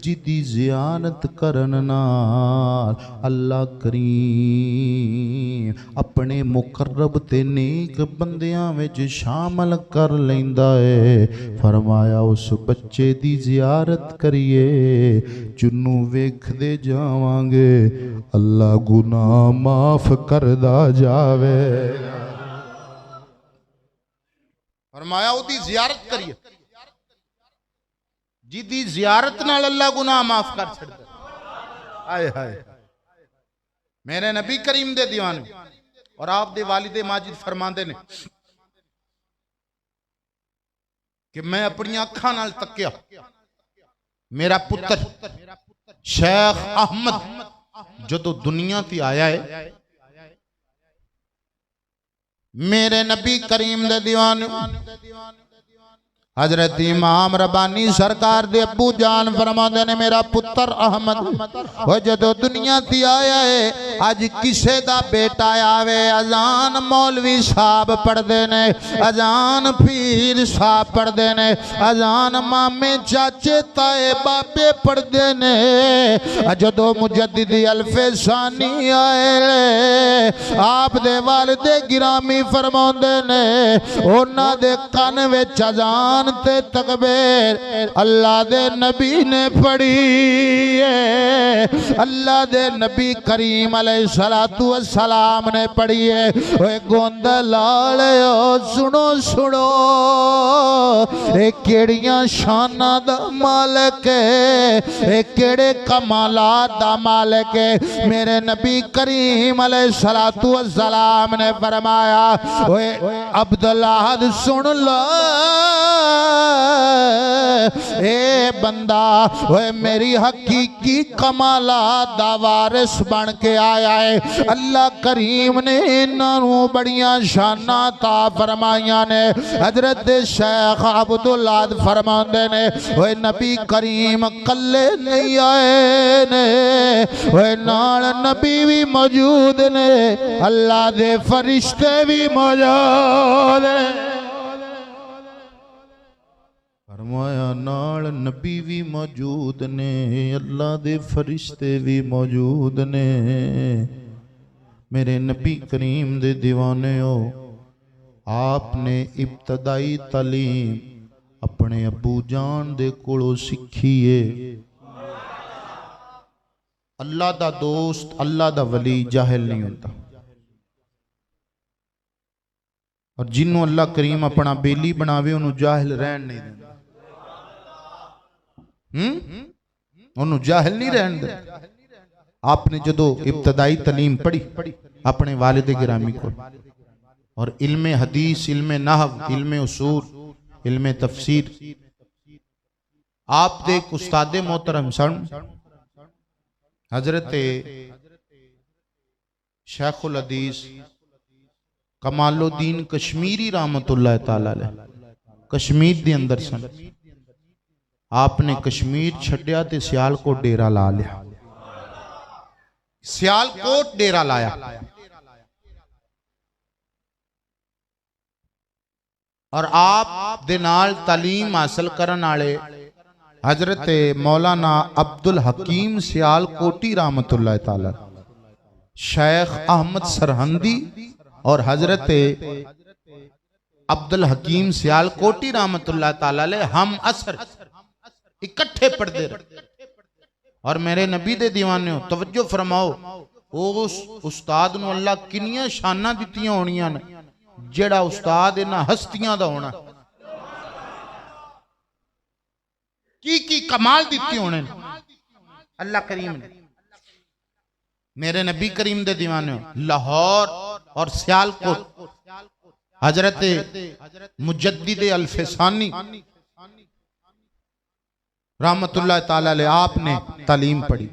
जिदी जियारत करन नाल अल्लाह करीम अपने मुकर्रब ते नेक बंदियां विच शामिल कर लैंदा है। फरमाया उस बच्चे दी जियारत करिए जिन्नू वेखदे जावांगे अल्लाह गुनाह माफ करदा जावे। फरमाया ओदी जियारत करिए जिदी जियारत नाल अल्लाह गुनाह माफ कर छड़दा। आए हाय मेरे नबी करीम दे दीवाने और आप दे वालिदे माजिद फरमांदे ने कि मैं अपनी अखां नाल तक्या मेरा पुत्र शेख अहमद जदों दुनिया ते आया है, मेरे नबी करीम दे दीवाने हजरत इमाम रबानी सरकार दे अबू जान फरमाते ने मेरा पुत्र अहमद वो जदों दुनिया ती आया है अज किसे दा बेटा आवे अजान मौलवी साहब पढ़ते ने, अजान पीर साहब पढ़ते ने, अजान मामे चाचे ताए बाबे पढ़ते ने। जदों मुजद्दिदी अल्फे सानी आए आप दे वालिदे गिरामी फरमाते ने उन्हां दे कान विच अजान जुबान ते तकबीर अल्लाह दे नबी ने पढ़ी है, अल्लाह दे नबी करीम अलैहिस्सलातु वस्सलाम ने पढ़ी है। ओए गोंद लालियो सुनो सुनो, ए केड़ियां शाना दा मालिक है, ए केड़े कमालात दा मालिक है। मेरे नबी करीम अलैहिस्सलातु वस्सलाम ने फरमाया, ओए अब्दुल्लाह सुन लो, ए बंदा ओए मेरी हकीकी कमालात दा वारिस बन के आया है। अल्लाह करीम ने इन्हों बड़ियां शाना ता फरमाइया ने। हजरत शेख अब्दुल्ला फरमाते ने, ओए नबी करीम कल्ले नहीं आए ने, ओए नाल नबी भी मौजूद ने, अल्लाह दे फरिश्ते भी मौजूद ने। फरमाया नाल नबी भी मौजूद ने, अल्लाह दे फरिश्ते भी मौजूद ने। मेरे नबी करीम दे दीवाने हो, आपने इब्तदाई तालीम अपने अबू जान दे कोलों सीखी है। अल्लाह दा दोस्त, अल्लाह दा वली जाहिल नहीं होता, और जिन्हों अल्लाह करीम अपना बेली बनावे उन्होंने जाहिल रहन नहीं देता। उन्होंने जाहिल नहीं रहन देता। आपने जदों इब्तदाई तालीम पढ़ी अपने वालिद गिरामी को, और इल्मे हदीस, इल्मे नहव, इल्मे उसूल, इल्मे तफसीर, आप दे एक उस्तादे मोहतरम सन हजरत शेखुल हदीस कमालुद्दीन कश्मीरी रहमतुल्लाह तआला अलैह, कश्मीर दे अंदर सन। आपने कश्मीर छड्या ते सियालकोट डेरा ला लिया, सियालकोट डेरा लाया। और आप दे नाल तालीम हासिल करन आले हजरत मौलाना अब्दुल हकीम सियालकोटी रहमतुल्लाह तआला, शेख अहमद सरहंदी और हजरत अब्दुल हकीम सियालकोटी रहमतुल्लाह तआला अलैह हम असर इकट्ठे पढ़ते रहे। और मेरे नबी दे दीवाने हो, तवज्जो फरमाओ, उस उस्ताद नूं अल्लाह किनियां शाना दित्तियां होणियां ने, जेड़ा उस्ताद इन्हां हस्तियां दा होना, की कमाल दित्ती होने अल्लाह करीम ने। मेरे नबी करीम दे दीवाने हो, लाहौर और सियालकोट हजरत मुजद्दिद अल-फसानी रहमतुल्लाह ताला अलैह आपने तालीम पढ़ी।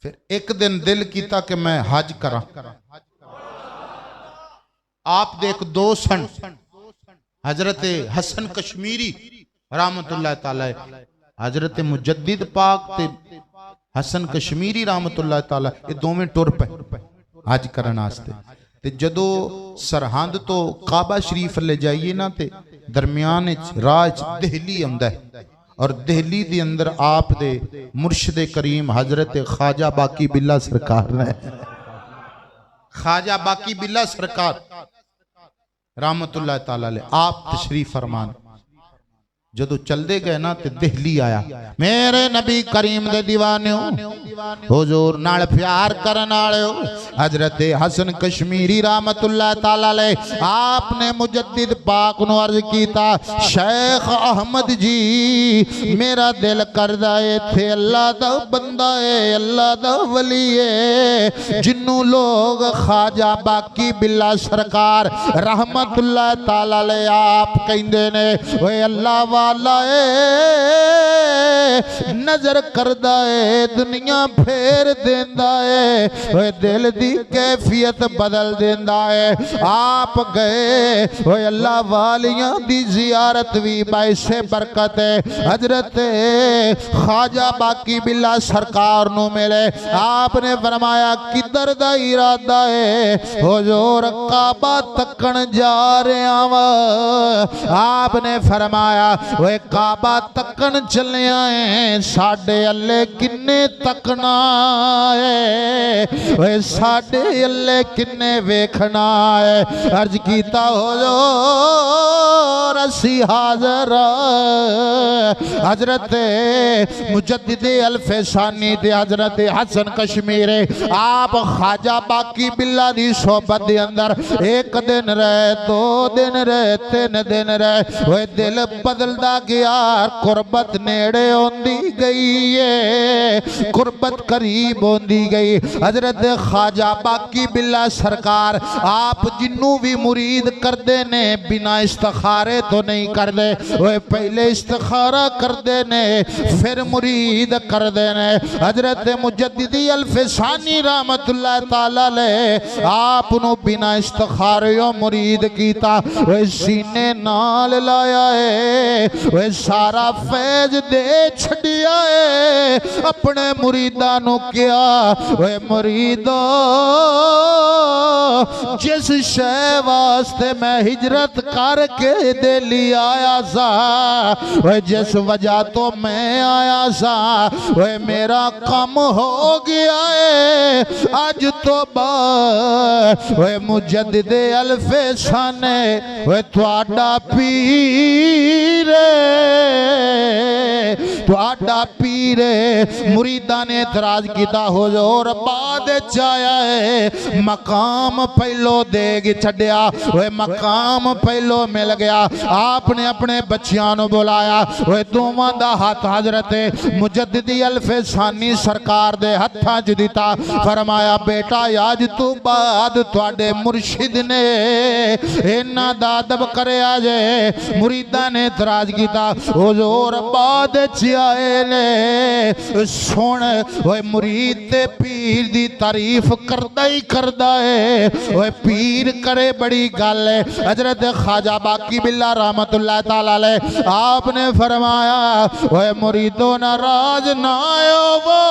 फिर एक दिन दिल किया कि मैं हज करा। आप दे एक दोस्त सन हजरत हसन कश्मीरी रहमतुल्लाह ताला, हजरत मुजद्दिद पाक ते हसन कश्मीरी रहमतुल्लाह ताला, ये दोवें टुर पे हज करन वास्ते। ते जदों सरहंद तो काबा शरीफ ले जाइए ना, ते दरम्यान राज दिल्ली आंदा है, और दिल्ली दे अंदर आप दे मुर्शिद करीम हजरत ख्वाजा बाकी बिल्ला सरकार ने, ख्वाजा बाकी बिल्ला सरकार रहमतुल्लाह ताला अलैह आप तशरीफ फरमान। जदों चलते गए ना ते दिल्ली आया। मेरे नबी करीम दे दीवाने हुजूर नाल प्यार करन वाले हजरत हसन कश्मीरी रहमतुल्लाह ताला अलैह आपने मुजद्दिद पाक नूं अर्ज कीता, शेख अहमद जी मेरा दिल करदा है इत्थे अल्लाह दा बंदा है, अल्लाह दा वली है, जिन्नू लोग ख्वाजा बाकी बिल्ला सरकार रहमतुल्लाह ताला अलैह आप कहंदे ने, ओए अल्लाह वाला है, नजर करदा है, दुनिया फेर देंदा है, ओए दिल दी कैफियत बदल देंदा है। आप गए ओए अल्लाह वालियां दी जियारत भी बाइसे बरकत है। हजरत ख्वाजा बाकी बिल्ला सरकार नू मिले, आपने फरमाया किधर दा इरादा है? हुजूर काबा तकन जा रहा वा। आपने फरमाया वे काबा तकन चलिया है साडे अल्ले किन्ने तकना है वे साडे अल्ले किन्ने वेखना है। अर्ज कीता हो जो रसी हाजर हजरत मुजद्दिद अल-फैसानी ते हजरत हसन कश्मीरी आप ख्वाजा बाकी बिल्ला दी सोबत दे अंदर एक दिन रहे, 2 दिन रहे, 3 दिन रहे, वो दिल बदलदा गया, कुर्बत नेड़े होंदी गई है, कुर्बत करीब होंदी गई। हजरत ख्वाजा बाकी बिल्ला सरकार आप जिन्नू भी मुरीद करते ने बिना इस्तिखारे तो नहीं करते, वो पहले इस्तिखारा करते ने फिर मुरीद करते ने। हजरत मुजद्दिद अल-फैसानी रहमतुल्लाह ताला अलैह आप नु बिना इस्तिखारियों मुरीद कीता, वे सीने नाल लाया है, वे सारा फैज दे छड़िया है, अपने मुरीदा नु किया वे मुरीदो जिस शय वास्ते मैं हिजरत करके दिल्ली आया सा, वे जिस वजह तो मैं आया सा, वे मेरा काम हो गया है आज तो बाद। वे मुजद्दिद अल-फैसानी वे तुहाडा पीर तुहाडा पीर मुरीदा ने एतराज किया हुजूर बाद आया है, मकाम पहलो देग छड्या, वे मकाम पहलो मिल गया। आपने अपने बच्चियां नु बुलाया, वे दोवां दा हाथ हजरत मुजद्दिद अल-फैसानी सरकार दे हत्थां च दिता, फरमाया बेटा आज तो बाद तुहाडे मुर्शिद ने इन्ना दा अदब करया जे। मुरीदा ने एतराज किया हुजूर बाद च आए ने, सुन ओए मुरीद ते पीर दी तारीफ करदा ही करदा है, ओए पीर करे बड़ी गल है। हजरत ख्वाजा बाकी बिल्ला रहमतुल्लाह ताला अलैह आपने फरमाया ओए मुरीदो नाराज ना होवो,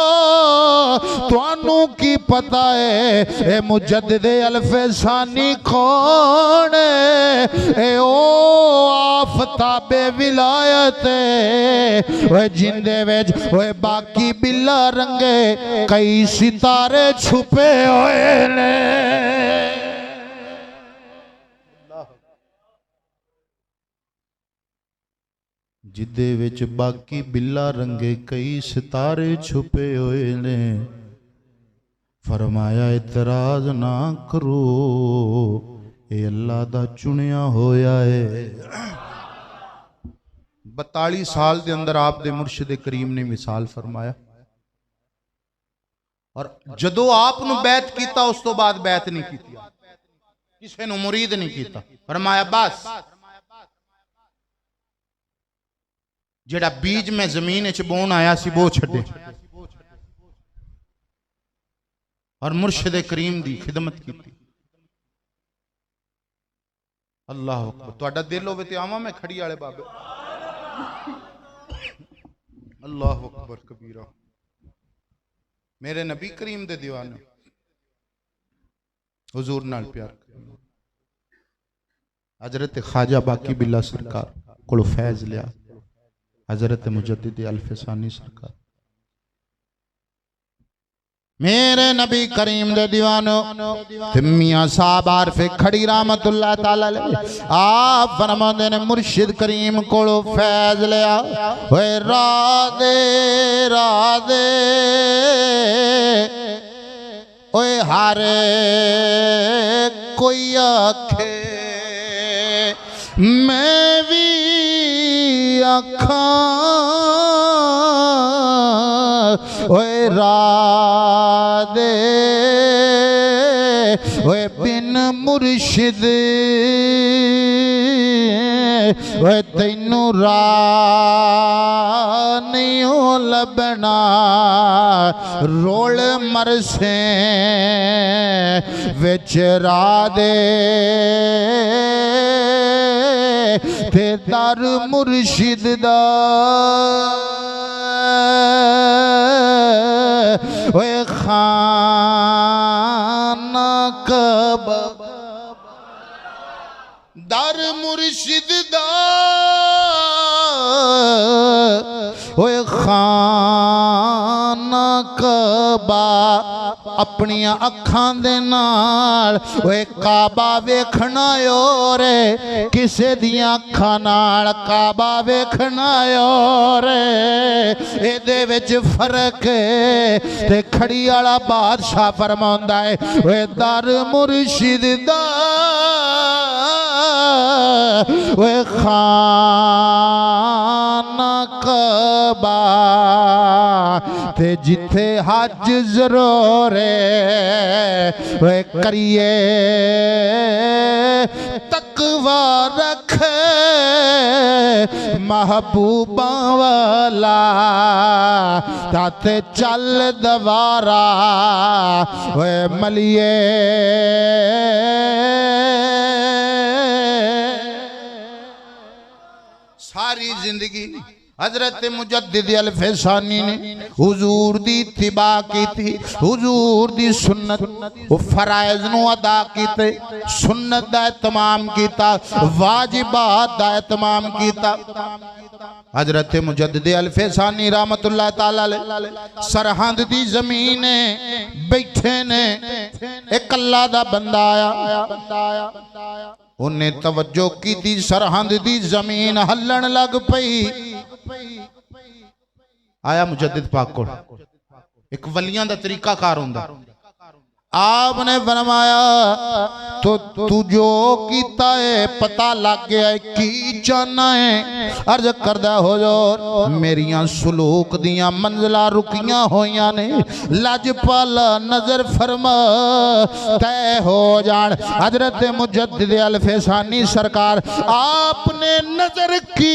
तुहानू की पता है ए मुजद्दिद अल-फैसानी कौन है? ए ओ आफताबे विलायत ओए जिंदे विच ओए बाकी बिल्ला रंगे कई सितारे छुपे होए ने। जिदे विच बाकी बिल्ला रंगे कई सितारे छुपे होए ने, फरमाया इतराज ना करो ये अल्लाह दा चुनिया होया है। 42 साल के अंदर आप दे मुर्शिद करीम ने मिसाल फरमाया, और जदों आप नु बैत कीता उस तो बाद बैत नहीं की, किसी नु मुरीद नहीं कीता। फरमाया बस जेड़ा बीज में जमीन च बोन आया सी वो छड्डे, और मुर्शिद करीम दी खिदमत की। अल्लाह अकबर। तुहाडा दिल होवे ते आवां मैं खड़ी वाले बाबे। अल्लाह अकबर कबीरा। मेरे नबी करीम दे दीवाने हुजूर नाल प्यार। हजरत ख्वाजा बाकी बिल्ला सरकार कोलों फैज लिया, हजरत मुजद्दिद अल-फैसानी सरकार। मेरे नबी करीम दे दीवानो मियां साहब आरफ खड़ी रहमतुल्लाह ताला अलैह आप फरमाते ने मुर्शिद करीम कोलों फैज लिया, ओए राधे राधे ओए हारे कोई आखे मैं भी आखा, ओए राधे ओए बिन मुर्शिद ओए तैनू राह नहीं लबना, रोल मरसे विच राधे ते दर मुर्शिद दा ओए खाना कब दर मुर्शिद दा, खाना कबा अपनी अखां दे नाल ओए काबा वेखना रे किसे दियां अखां नाल काबा वेखना रे एदे विच फर्क ते खड़ी वाला बादशाह फरमांदा है ओए दर मुर्शिद दा ओए खाना कबा ते जिथे हज जरूर वे करिए तकवा रख महबूबा वाला ताते चल दवारा वे मलिए सारी जिंदगी हजरत मुजद्दिद अल-फैसानी ने हुजूर दी इत्तिबा की थी, हुजूर दी सुन्नत फराइज नु अदा कीते, सुन्नत दा इत्माम कीता, वाजिबात दा इत्माम कीता। हजरत मुजद्दिद अल-फैसानी रहमतुल्लाह ताला अलैह सरहद दी जमीन बैठे ने, एक अल्लाह दा बंदा आया, उन्हें तवज्जो की थी, सरहद दी जमीन हलन लग पई। आया मुजद्दिद पाक को एक वलियां दा तरीका कार हुंदा, आपने फरमाया तो तू जो कीता है पता लग गया है की चाहना है। अर्ज करदा हो जो मेरियां सुलूक दियां मंजिला रुकियां होइयां ने, लजपाला नजर फरमा तय हो जान। हजरत मुजद्दिद अल-फैसानी सरकार आपने नजर की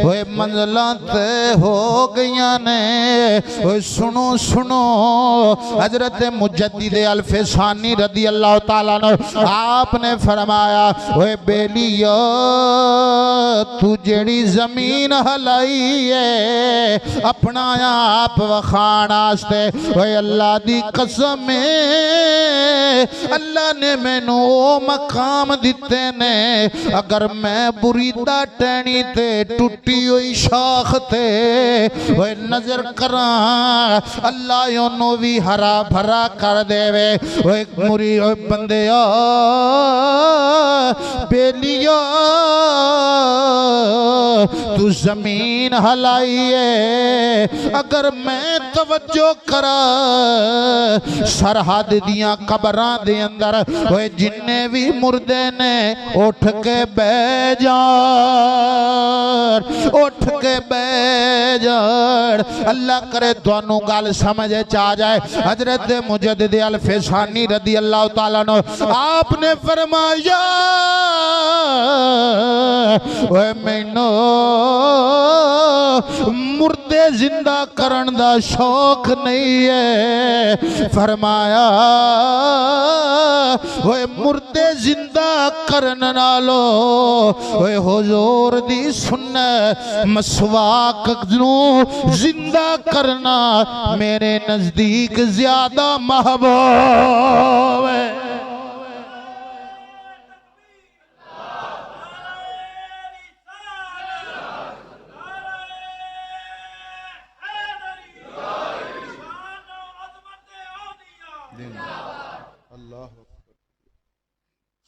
ओए मंजिला तय हो गईयां ने। ओए सुनो सुनो हजरत मुजद्दिद अल-फैसानी रदी अल्लाह ताला ने आपने फरमाया ओए बेलिया तू जेड़ी जमीन हलाई है अपना आप वखाण वास्ते, ओए अल्लाह दी कसम है अल्लाह ने मैनू ओ मकाम दिते ने, अगर मैं बुरीदा टहनी ते टुटी हुई शाख ते ओए नजर करा अल्लाह ओनू भी हरा भरा कर देवे। ओए मुरी ओए बंदे बेलिया तू जमीन हलाई है, अगर मैं तवज्जो करा सरहद दियां कबरां दे अंदर ओए जिन्ने भी मुर्दे ने उठ के बह जान, उठ के बह जान। अल्लाह करे तुहानू गल समझ आ जाए। हजरत मुजद्दिद अल-फैसानी रदी अल्लाह ताला ने आपने फरमाया ओए मैनू मुर्दे जिंदा करन दा शौक नहीं है। फरमाया ओए मुर्दे जिंदा करन नालो ओए हुजूर दी सुन्नत मसवाक नू जिंदा करना मेरे नजदीक ज्यादा महबूब है।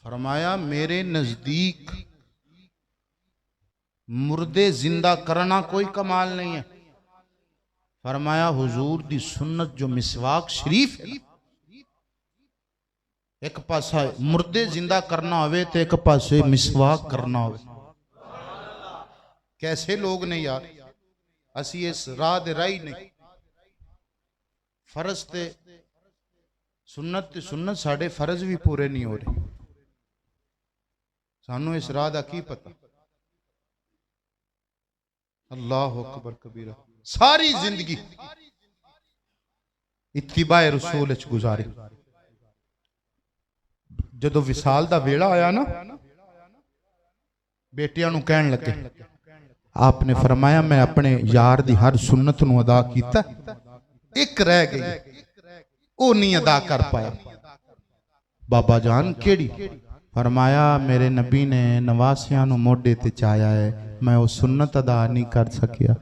फरमाया मेरे नजदीक मुर्दे जिंदा करना कोई कमाल नहीं है। फरमाया हुजूर दी सुन्नत जो मिसवाक शरीफ है, एक पासा मुर्दे जिंदा करना होवे तो एक पासे मिसवाक करना होवे। कैसे लोग ने यार, असी इस राह दे राही नहीं। फर्ज ते सुन्नत साढ़े फर्ज भी पूरे नहीं हो रहे, सानू इस राह दा की पता। अल्लाह अकबर कबीरा। सारी जिंदगी इत्तिबाए रसूल च गुजारी। जदों विसाल दा वेला आया ना, बेटियां नू कहन लगे, आपने फरमाया मैं अपने यार दी हर सुन्नत नू अदा कीता, एक रह गई वो नहीं अदा कर पाया। बाबा जान केड़ी? फरमाया मेरे नबी ने नवासियां नू मोढे ते चाया है, मैं वो सुन्नत अदा नहीं कर सकिया।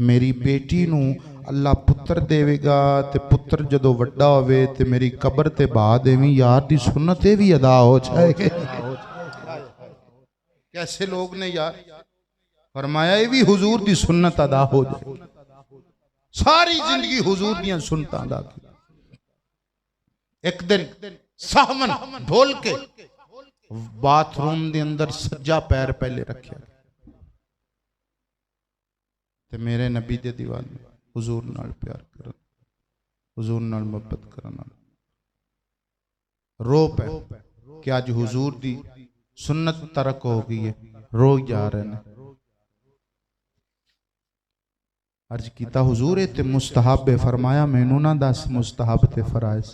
मेरी बेटी नू अल्लाह पुत्र देवेगा ते पुत्र जदों वड्डा होवे ते मेरी कब्र ते बहा देवी यार दी सुन्नत भी अदा हो जाएगी। कैसे लोग ने यार फरमाया ये भी हुजूर दी सुन्नत अदा हो जाएगी। सारी जिंदगी हुजूर दी सुन्नत अदा की। एक दिन सावन ढोल के बाथरूम दे अंदर सज्जा पैर पहले रखा ते मेरे नबी दे दीवाने हुजूर नाल प्यार करन, हुजूर नाल मोहब्बत करन रो पे कि आज हुजूर दी सुन्नत तरक हो गई है, रो जा रहे हैं। अर्ज कीता हुजूर ये ते मुस्तहब है। फरमाया मैनू ना दस मुस्तहब ते फराइज।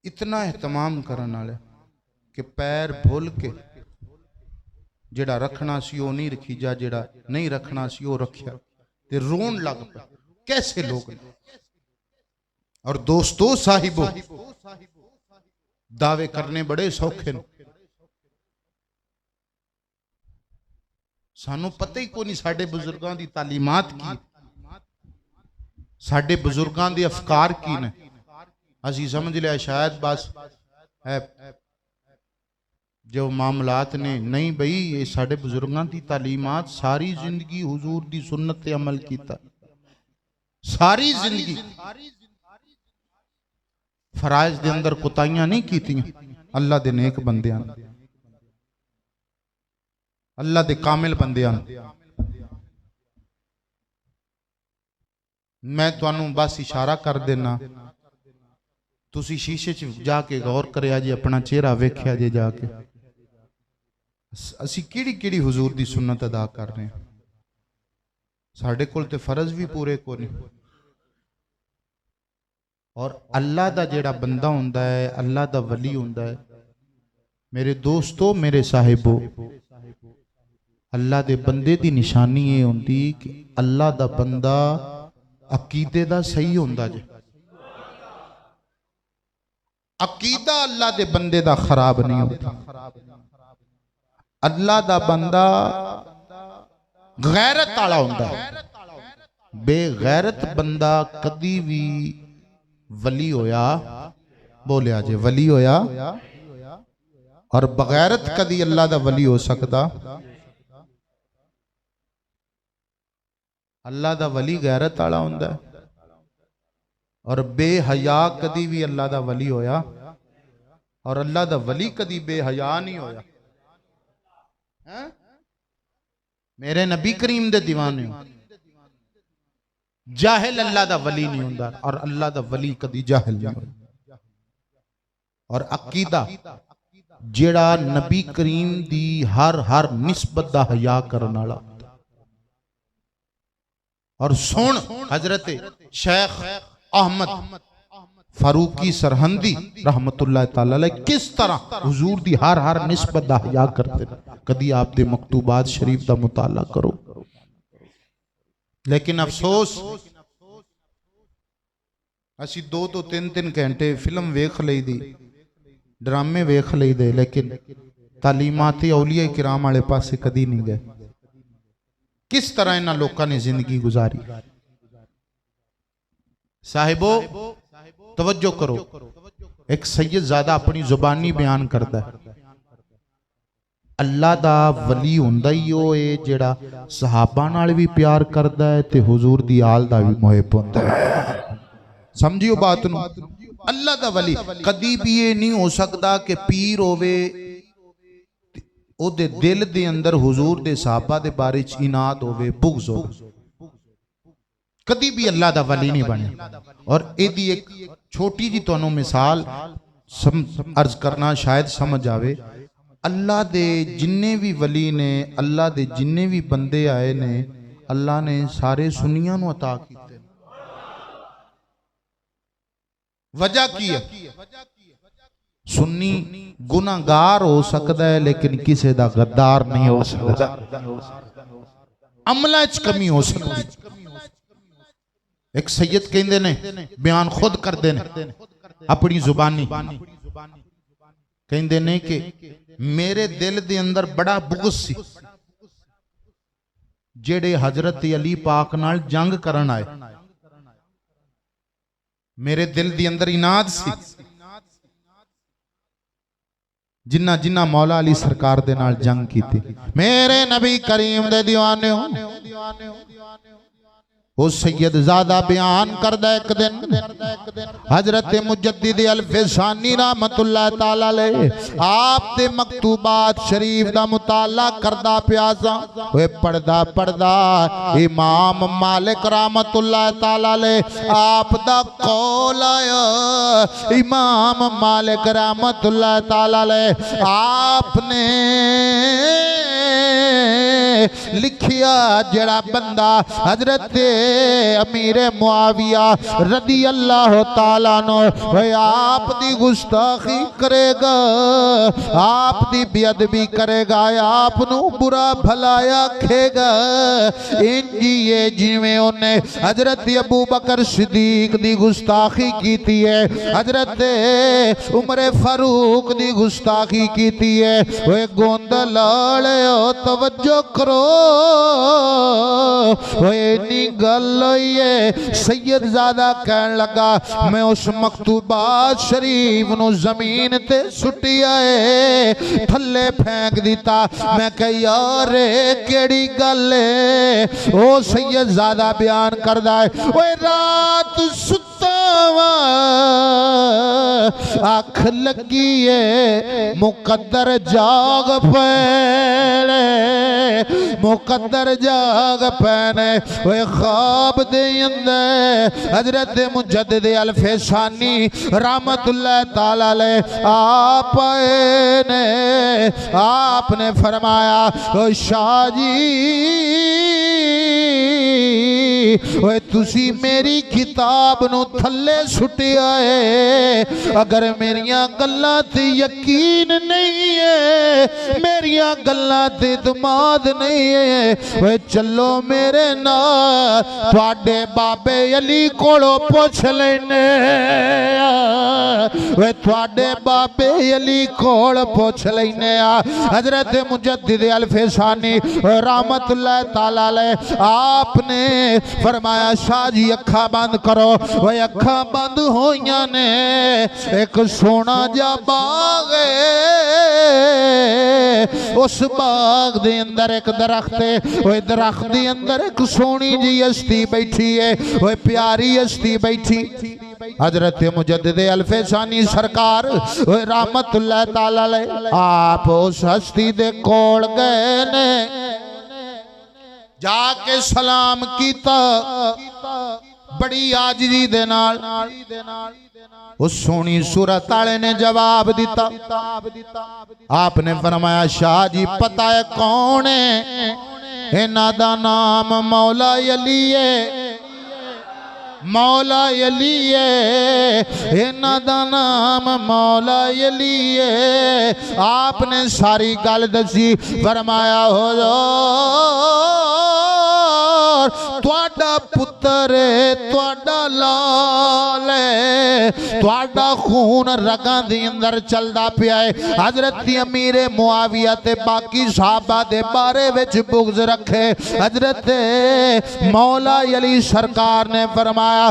इतना एहतमाम करने वाले कि पैर भुल के जेड़ा रखना सी वो नहीं रखी जा, जेड़ा नहीं रखना सी वो रखिया ते रोन लग पे। कैसे लोग ने। और दोस्तों साहिबों दावे करने बड़े सौखे ने, सानू पता ही कोई नहीं साडे बुजुर्गों की तालीमात की, साडे बुजुर्गों के अफकार की ने। असी समझ लिया शायद बस है जो मामलात ने, नहीं बई ये साडे बुजुर्गों की तालीमात सारी जिंदगी हुजूर दी सुन्नत ते अमल कीता, सारी जिंदगी फराइज दे अंदर कुताइयां नहीं कीतियां। अल्लाह दे नेक बंदियां, अल्लाह दे कामिल बंदियां। मैं तुहानू बस इशारा कर देना, तुसी शीशे च जाके गौर करिया जे, अपना चेहरा वेख्या जे जाके असी किहड़ी किहड़ी हुजूर दी सुन्नत अदा कर रहे हैं। साडे कोल ते फर्ज भी पूरे को नहीं। और अल्लाह दा जेड़ा बंदा हुंदा है, अल्लाह दा वली हुंदा है, मेरे दोस्तों मेरे साहिबो, अल्लाह दे बंदे दी निशानी ये होंदी कि अल्लाह दा बंदा अकीदे दा सही हुंदा जे। अकीदा अल्लाह दे बंदे दा खराब नहीं होता। अल्लाह दा बंदा गैरत वाला हुंदा है। बेगैरत बंदा कदी भी वली होया, बोलिया जे वली होया, और बगैरत कदी अल्लाह दा वली हो सकता। अल्लाह दा वली गैरत वाला हुंदा है, और बेहया कदी भी अल्लाह दा वली होया, और अल्लाह दा वली कदी बेहया नहीं होया। मेरे नबी करीम दे दीवाने जाहिल अल्लाह दा वली नहीं हुंदा, और अल्लाह दा वली कदी जाहिल नहीं होता। और अकीदा जेड़ा नबी करीम दी हर निस्बत दा हया करने वाला। और सुन हजरत शेख अहमद फारूकी सरहंदी रहमतुल्लाह ताला अलैह किस तरह हुजूर दी हर निस्बत दा हया करते। कदी आप दे मकतूबात शरीफ दा मुताला करो। लेकिन अफसोस असी 2-3 घंटे फिल्म वेख लई दी, ड्रामे वेख लई दे, लेकिन तालीमाती औलिया किराम वाले पासे कदी नहीं गए। किस तरह इन्हां लोगों ने जिंदगी गुजारी। साहिबो तवज्जो करो, एक सैयद ज़ादा अपनी जुबानी बयान करता है, अल्लाह दा वली हुंदा ही ओ है जेड़ा सहाबा नाल भी प्यार करदा है ते हुजूर दी आल दा भी मुहिब हुंदा है। समझियो बात नू। अल्लाह दा वली कदी भी ये नहीं हो सकता कि पीर होवे ओदे दिल दे अंदर हुजूर दे सहाबा दे बारे च इनाद होवे, बुग़्ज़ होवे। कदी भी अल्लाह दा वली नहीं बने। और एदी एक छोटी जी तुहानू मिसाल अर्ज करना शायद समझ आवे। अल्लाह दे जिन्ने भी वली ने, अल्लाह दे जिन्ने भी बंदे आए ने, अल्लाह ने सारे सुन्नियां नू अता कीते। वजह की है? सुन्नी गुनाहगार हो सकता है लेकिन किसी दा गद्दार नहीं हो सकता। अमला च कमी हो सकती। एक सैयद कहंदे ने, बयान खुद करते ने अपनी जुबानी, कहंदे ने कि मेरे दिल दे अंदर बड़ा बुग़्ज़ सी, जेड़े हजरत अली पाक नाल जंग करन आए। मेरे दिल दी अंदर इनाद सी, जिन्ना जिन्ना मौला अली सरकार दे नाल जंग कीती। मेरे नबी करीम दे दीवाने हो वो सैयद ज़ादा बयान करदा एक दिन हजरत मुजद्दिद अल-फिसानी रहमतुल्लाह ताला अलैह आप दे मकतूबात शरीफ दा मुताला करदा पिया सा। ओए पढ़दा पढ़दा इमाम मालिक रहमतुल्लाह ताला अलैह आप दा कौल आया। इमाम मालिक रहमतुल्लाह ताला अलैह आपने लिखिया जड़ा बंदा हजरत अमीर मुआविया रदी अल्लाह ताला नो आप दी गुस्ताखी करेगा, आप दी बेअदबी करेगा, आप नु बुरा भलाया खेगा, इंजी ये जिवें उन्हें हजरत अबू बकर सिद्दीक दी गुस्ताखी कीती है, हजरत उमर फारूक दी गुस्ताखी कीती है। ओए गोंदल लालियो तवज्जो करो, ओए नी गल है। सैयद ज़ादा कहन लगा मैं उस मकतूबात शरीफ नु जमीन ते सुटिया है, थल्ले फेंक दिता। मैं कह यार केड़ी गल है? ओ सैयद ज़ादा बयान करदा है ओए रात सुता अख लगी है मुकद्दर जाग पैने, मुकद्दर जाग पैने। ओए ख्वाब दे अंदर हजरत मुजद्दिद अल-फिसानी रहमतुल्लाह ताला अलैह आप आए ने। आपने फरमाया ओ शाह जी ओए तुसी मेरी किताब नु थल्ले सुटिया है, अगर मेरिया गल्लां ते यकीन नहीं है, मेरिया गल्लां ते दमाद नहीं है, ओए चलो मेरे नाल तुहाडे बाबे अली कोलों पुछ लेने। ओए तुहाडे बाबे अली कोल पुछ लेने। हजरत मुजद्दिद अल-फिसानी रहमतुल्लाह ताला अलैह आपने फरमाया शाह जी अखा बंद करो। वह अखा बंद होइयां ने, एक सोना जा बाग उस बाग दे अंदर एक दरख्त है, वह दरख्त दे अंदर एक सोनी जी हस्ती बैठी है, वह प्यारी हस्ती बैठी। हजरत मुजद्दिद अल-फिसानी सरकार रहमतुल्लाह ताला अलैह आप उस हस्ती दे कोल गए ने, जाके सलाम कीता बड़ी आजिजी दे नाल। उस सोनी सूरत आले ने जवाब दिता। आपने फरमाया शाह जी पता है कौन है? इन्हां दा नाम मौला अली है, मौला अली है, इन्हां दा नाम मौला अली है। आपने सारी गल दसी। फरमाया हो तुहाडा पुत्र तुहाडा लाल है, तुहाडा खून रगां दे अंदर चलदा पिया है। हजरत अमीर मुआविया ते बाकी सहाबा दे बारे विच बुग़्ज़ रखे। हजरत मौला अली सरकार ने फरमाया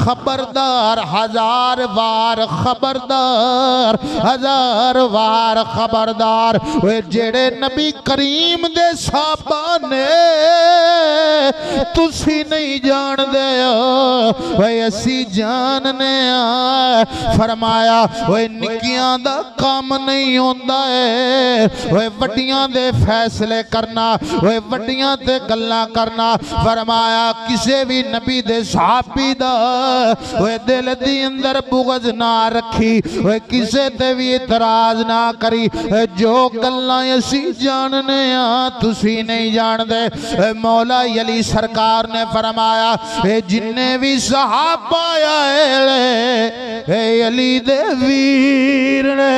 खबरदार, हजार वार खबरदार, हजार वार खबरदार। वे जेड़े नबी करीम दे सहाबा ने तुसी नहीं जान दे भाई असी जानने आ। फरमाया ओए निकियां दा काम नहीं होंदा है, ओए वड्डियां दे फैसले करना, ओए वड्डियां ते गल्लां करना। फरमाया किसे भी नबी दे सहाबी दा ओए दिल दी अंदर बुग़्ज़ ना रखी, ओए किसे ते भी इतराज ना करी। जो गल्लां असी जानने आ तुसी नहीं जानदे। मौला अली सरकार ने फरमाया जिन्ने भी सहाबा आए अली दे वीर ने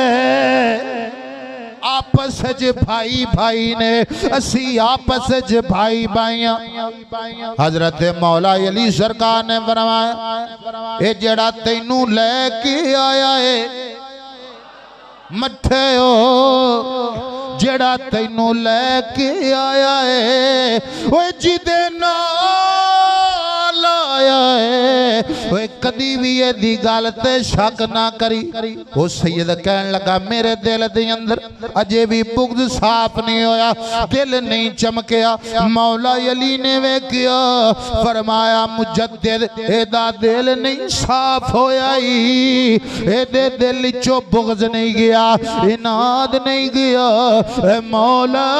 आपस च भाई भाई ने, असी आपस च भाई भाइयां। हजरत मौला अली सरकार ने फरमाया ए जेड़ा तैनू लेके आया है मठे हो, जेड़ा तैनू लैके आया है ओए जिदे नाल आया है ओए कदी भी एदी गल ते शक ना करी। ओ सैयद कहन लगा मेरे दिल दे अंदर अजे भी बुग़्ज़ साफ नहीं होया, दिल नहीं चमकिया। मौला अली ने वेखिया फरमाया मुजद्दिद एदा दिल नहीं साफ होया ही, एदे दिल चो बुग़्ज़ नहीं गया, इनाद नहीं गया। ए मौला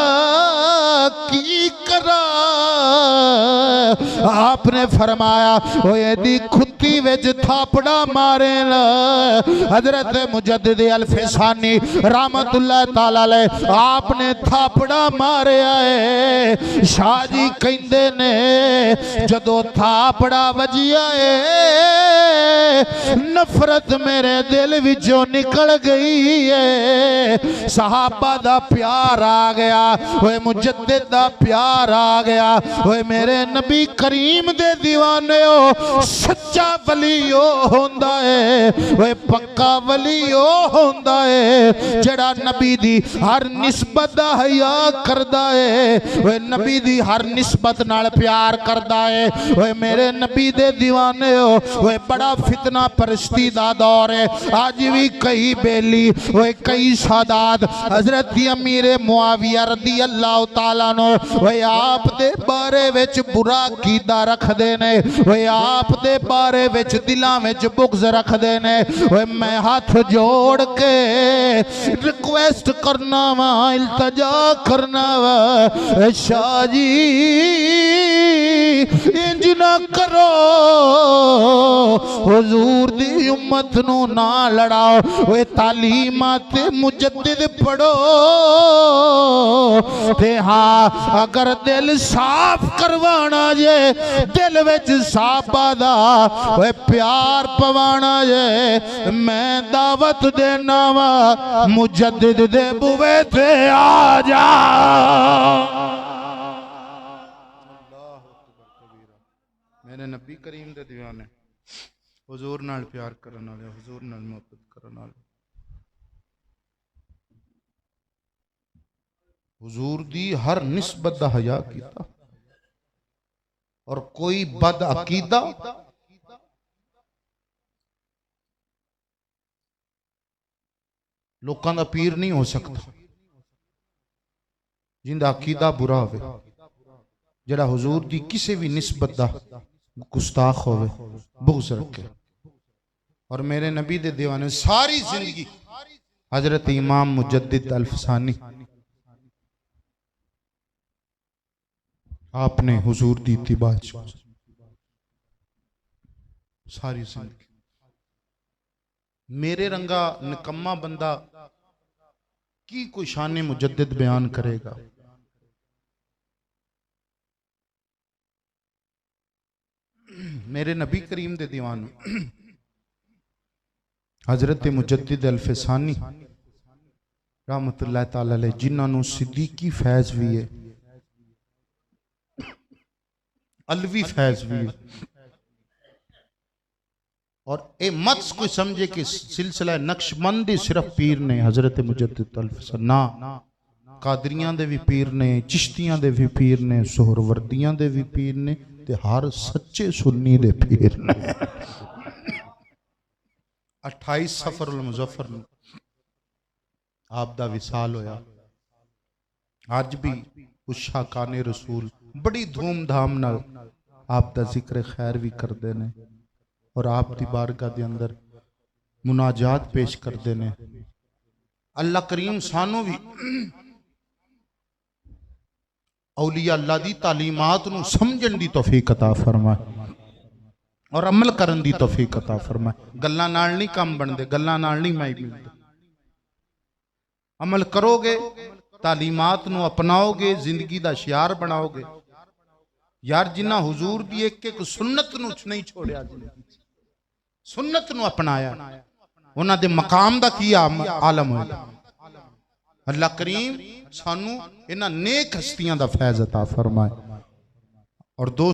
की करा? आपने फरमाया ओ एदी खुत्ती विच थापड़ा मारे ना। हजरत मुजद्दिद अल-फिसानी रहमतुल्लाह ताला अलैह आपने थापड़ा मारिया है। शाह जी कहंदे ने जदों थापड़ा वजिया है नफरत मेरे दिल विचों निकल गई है। सहाबा दा प्यार आ गया, ओए मुजद्दिद दा प्यार आ गया। ओए मेरे नबी करीम दे दीवाने हो, सच्चा वली ओ होंदा है, ओए पक्का वली ओ होंदा है जेड़ा नबी दी हर निस्बत दा हया करदा है, ओए नबी दी हर निस्बत नाल प्यार करदा है। ओए मेरे नबी दे दीवाने हो, ओए बड़ा फितना परस्ती दा दौर है। आज भी कई बेली ओए कई सादात हजरत अमीर मुआविया रदी अल्लाह तआला नो ओए आप दे बारे विच बुरा कीदा रखदे ने, ओए आप दे बारे विच दिलां विच बुग़्ज़ रखदे ने। ओए मैं हाथ जोड़ के रिक्वेस्ट करना वा, इल्तजा करना वा शाह जी इंज ना करो, हुजूर दी उम्मत नू ना लड़ाओ। ओए तालीमात मुजद्दिद पढ़ो ते हाँ अगर दिल साफ करवाना जे, दिल विच साहबा दा ओए प्यार पवाना जे, मैं दावत देना वा मुजद्दिद दे बुवे ते आ जा। मेरे नबी करीम दे दीवाने हुजूर नाल प्यार करन वाले, हुजूर नाल मोहब्बत करन वाले, हुजूर दी हर निस्बत दा हया कीता। और कोई बद अकीदा लोकां दा पीर नहीं हो सकता। जिंदा अकीदा बुरा होवे, जेड़ा हुजूर दी किसी भी निस्बत दा गुस्ताख होवे, बुग़्ज़ रखे। और मेरे नबी दे दीवाने सारी जिंदगी हजरत इमाम मुजद्दिद अल-फिसानी आपने हुजूर दी इत्तिबा सारी जिंदगी। मेरे रंगा निकम्मा बंदा की कोई शान मुजद्दिद बयान करेगा? मेरे नबी करीम दे दीवान हजरत मुजद्दिद अल-फिसानी रहमतुल्लाह ताला अलैह जिन्होंने सिद्दीकी फैज भी है, अलवी फैज भी है। और ए मत कोई समझे कि सिलसिला नक्शबंदी सिर्फ पीर ने हजरत मुजद्दिद अल-फिसानी ना, कादरियां दे भी पीर ने, चिश्तियां दे भी पीर ने, सोहरवर्दियां दे भी पीर ने, ते हर सच्चे सुन्नी दे पीर ने। 28 सफरुल मुज़फ्फर आप दा विसाल होया। आज भी उस शाकाने रसूल बड़ी धूमधाम नाल आप दा जिक्र खैर भी करते ने और आप दी बारगाह दे अंदर मुनाजात पेश करते ने। अल्लाह करीम सानू भी औलिया अल्लाह दी तालीमात नू समझण दी तौफीक अता फरमाए और अमल करन दी तौफीक अता फरमाए। गल्लां नाल नहीं काम बनदे, गल्लां नाल नहीं माई मिलदे। अमल करोगे, तालीमात नू अपनाओगे, जिंदगी दा शियार बनाओगे। यार जिन्ना हुजूर दी एक एक सुन्नत नू नहीं छोड़िया, सुन्नत नू अपनाया, उन्हां दे मकाम दा की आलम होया। अल्लाह करीम सानू इन्हां नेक हस्तियां दा फैज़ अता फरमाए। और दोस्त